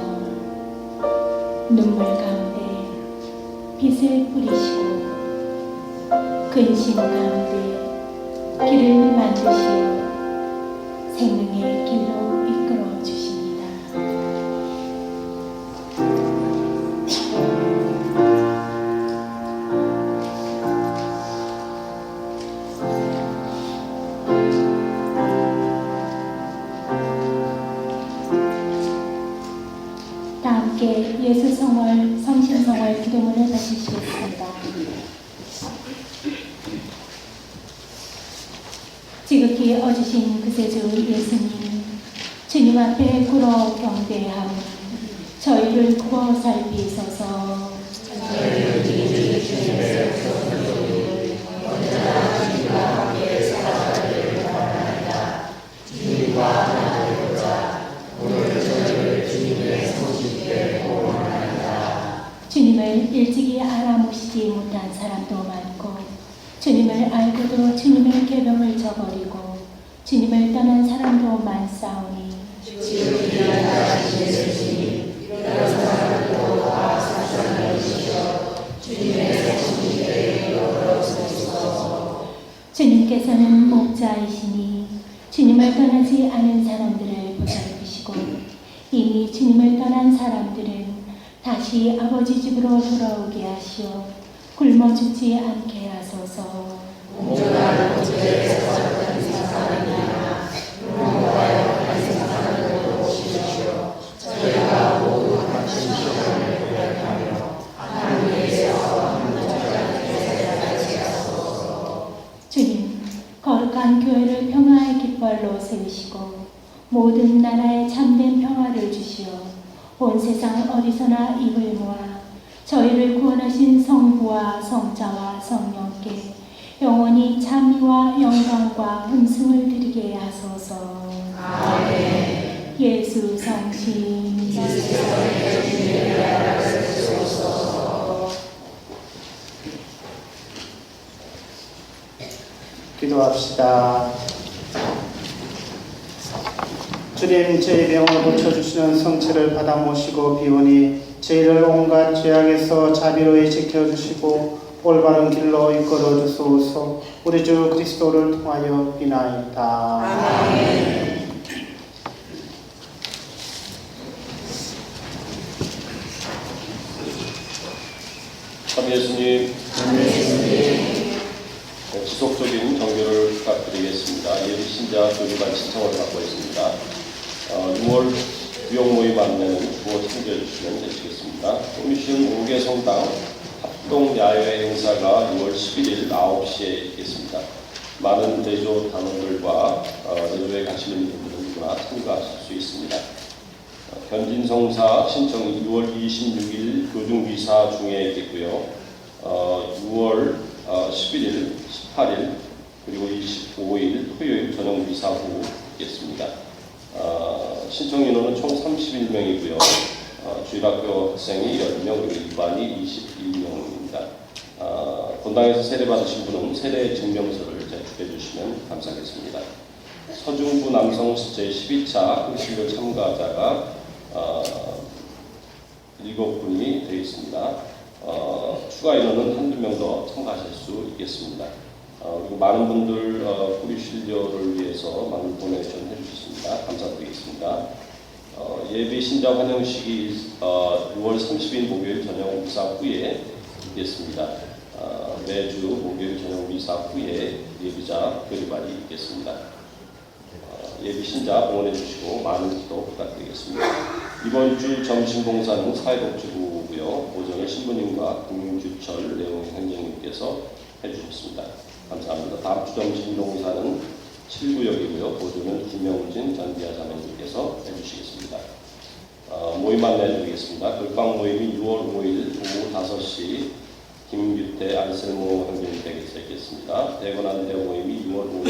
눈물 가운데 빛을 뿌리시고 근심 가운데 길을 만드시어 생명의 길로 이끌어 주십니다. 함께 예수 성월, 성심 성월 기도문을 받으시겠습니다. 지극히 어주신 그세주 예수님, 주님 앞에 꿇어 경배하오. 저희를 구워 살피소서. 주님을 일찍이 알아보시지 못한 사람도 많고, 주님을 알고도 주님의 계명을 저버리고 주님을 떠난 사람도 많사오니 주님께서는 목자이시니 주님을 떠나지 않은 사람들을 보살피시고 이미 주님을 떠난 사람들은 다시 아버지 집으로 돌아오게 하시어 굶어 죽지 않게 하소서. 주님, 거룩한 교회를 평화의 깃발로 세우시고 모든 나라에 참된 평화를 주시어 온 세상 어디서나 입을 모아 저희를 구원하신 성부와 성자와 성령께 영원히 찬미와 영광과 음승을 드리게 하소서. 아멘. 예수 성심 기도합시다. 주님, 저희 병을 고쳐주시는 성체를 받아 모시고 비오니 저희를 온갖 죄악에서 자비로이 지켜주시고 올바른 길로 이끌어 주소서. 우리 주 그리스도를 통하여 비나이다. 아멘. 참 예수님, 지속적인 정교를 부탁드리겠습니다. 예비 신자 교류반 신청을 받고 있습니다. 6월 구역 모임 안내는 부어 챙겨주시면 되시겠습니다. 꿈이신 5개 성당 합동 야외 행사가 6월 11일 9시에 있겠습니다. 많은 대조 단원들과 대조에 가시는 분들은 누구나 참가하실 수 있습니다. 견진성사 신청이 6월 26일 교중미사 중에 있겠고요. 6월 11일, 18일, 그리고 25일 토요일 저녁 미사 후 있겠습니다. 신청 인원은 총 31명이고요. 주일학교 학생이 10명, 그리고 일반이 21명입니다. 본당에서 세례 받으신 분은 세례 증명서를 제출해 주시면 감사하겠습니다. 서중부 남성 제12차 흑실교 참가자가 7분이 되어 있습니다. 추가 인원은 한두 명 더 참가하실 수 있겠습니다. 그리고 많은 분들 우리 신료를 위해서 많은 도네이션 해주셨습니다. 감사드리겠습니다. 예비 신자 환영식이 6월 30일 목요일 저녁 미사 후에 있겠습니다. 매주 목요일 저녁 미사 후에 예비자 교류반이 있겠습니다. 예비 신자 응원해 주시고 많은 기도 부탁드리겠습니다. 이번 주 점심 봉사는 사회복지부고요. 오전에 신부님과 국민주철 내용 행정님께서 해주셨습니다. 감사합니다. 다음 주 점심 봉사는 7구역이고요. 보조는 김영진 전비아 자매님께서 해주시겠습니다. 모임 안내해 드리겠습니다. 글방 모임이 6월 5일 오후 5시 김규태 안셀모 형제님 댁에서 있겠습니다. 대건 안내 모임이 6월 5일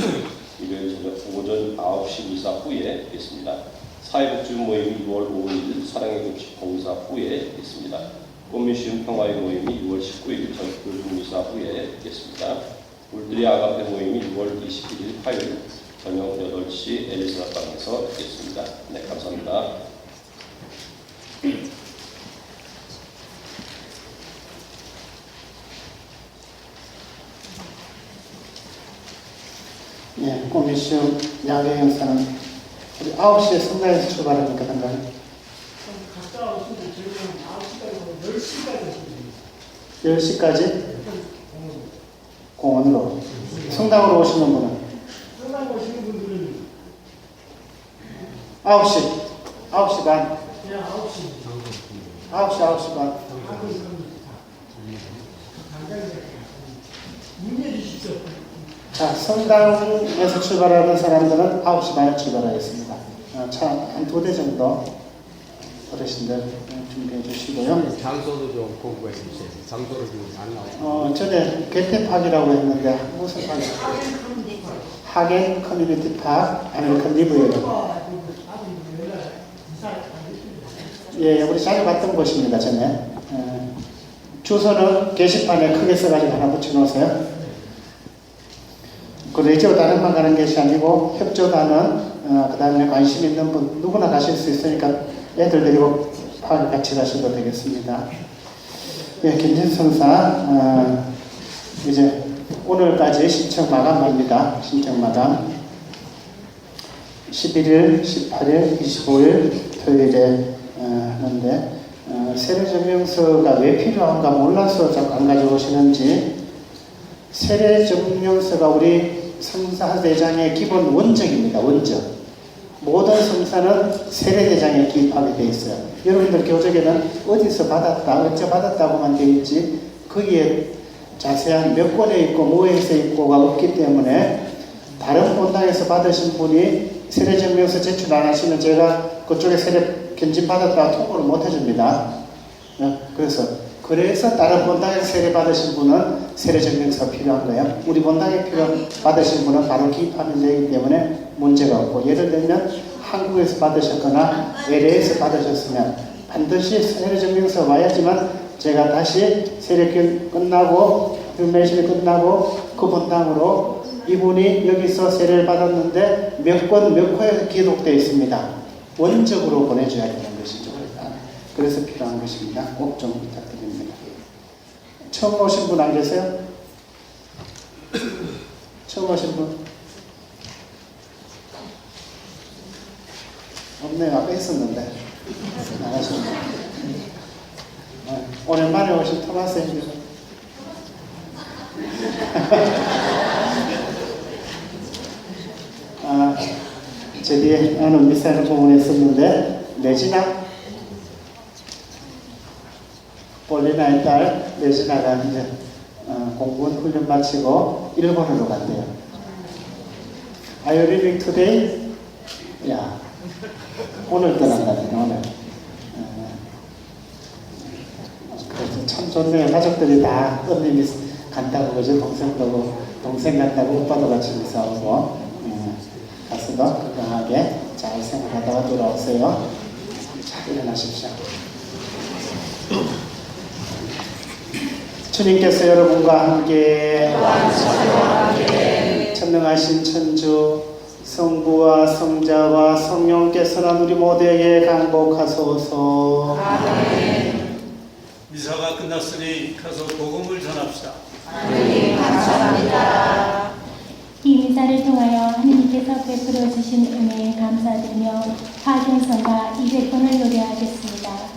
일요일 저녁 오전 9시 미사 후에 있겠습니다. 사회복지부 모임이 6월 5일 사랑의 급식 봉사 후에 있습니다. 꽃미시움 평화의 모임이 6월 19일 저녁 미사 후에 있겠습니다. 울들이 아가페 모임이 6월 21일 화요일 저녁 8시 엘리스라방에서 있겠습니다. 네, 감사합니다. 네, 꽃미시움 야외 행사는 우리 9시에 성당에서 출발하니까 당장 갔다 오시면 저희는 9시까지 10시까지 공원으로 성당으로 오시는 분은 성당 오시는 분들은 9시 반 그냥 9시 9시 반. 문제 주십시오. 자, 성당에서 출발하는 사람들은 9시 반에 출발하겠습니다. 차 한 2대 정도 어르신들 준비해 주시고요. 장소도 좀 공부해 주세요. 장소를 좀 안 나와요. 전에 개태팍이라고 했는데 무슨 팍이? 하겐 커뮤니티 팍 아메리칸 리브예요. 예, 우리 자주 갔던 곳입니다. 전에 주소는 게시판에 크게 써가지고 하나 붙여놓으세요. 그 레지오 단원만 가는 것이 아니고 협조단은 그 다음에 관심 있는 분 누구나 가실 수 있으니까 애들 데리고 파를 같이 가셔도 되겠습니다. 예, 김진성사 이제 오늘까지 신청 마감합니다. 신청 마감 11일, 18일, 25일 토요일에 하는데 세례증명서가 왜 필요한가 몰라서 자꾸 안 가지고 오시는지 세례증명서가 우리 성사대장의 기본 원적입니다. 원적. 모든 성사는 세례대장에 기입하게 되어 있어요. 여러분들 교적에는 어디서 받았다, 어째 받았다고만 되어 있지 거기에 자세한 몇 권에 있고 뭐에서 있고가 없기 때문에 다른 본당에서 받으신 분이 세례증명서 제출 안 하시면 제가 그쪽에 세례 견진 받았다고 통보를 못 해줍니다. 그래서 다른 본당에서 세례 받으신 분은 세례증명서가 필요한 거예요. 우리 본당에 받으신 분은 바로 기입하면 되기 때문에 문제가 없고, 예를 들면 한국에서 받으셨거나 LA에서 받으셨으면 반드시 세례증명서 와야지만 제가 다시 세례 끝나고 뷰메이션이 끝나고 그 본당으로 이분이 여기서 세례를 받았는데 몇 권 몇 호에 기록되어 있습니다. 원적으로 보내줘야 되는 것이죠. 그래서 필요한 것입니다. 꼭 좀 부탁드립니다. 처음 오신 분 안 계세요? 처음 오신 분? 없네요. 아까 있었는데 안 하셨네요. 오랜만에 오신 토마스 형님. 제 뒤에 나는 미사를 공헌했었는데 레지나 볼리나의 딸 레지나가 이제 공군 훈련 마치고 일본으로 간대요. Are you leaving today? 야, 오늘 떠난다네. 오늘. 그래서 참 좋네요. 가족들이 다 언님이 간다고 그러죠. 동생 그러고 동생 간다고 오빠도 같이 미사하고 가서도 건강하게 잘 생활하다가 돌아오세요. 자, 일어나십시오. 주님께서 여러분과 함께 전능하신 천주 성부와 성자와 성령께서는 우리 모두에게 강복하소서. 아멘. 미사가 끝났으니 가서 복음을 전합시다. 하나님 감사합니다. 이 미사를 통하여 하나님께서 베풀어 주신 은혜에 감사드리며 파견성가 200번을 노래하겠습니다.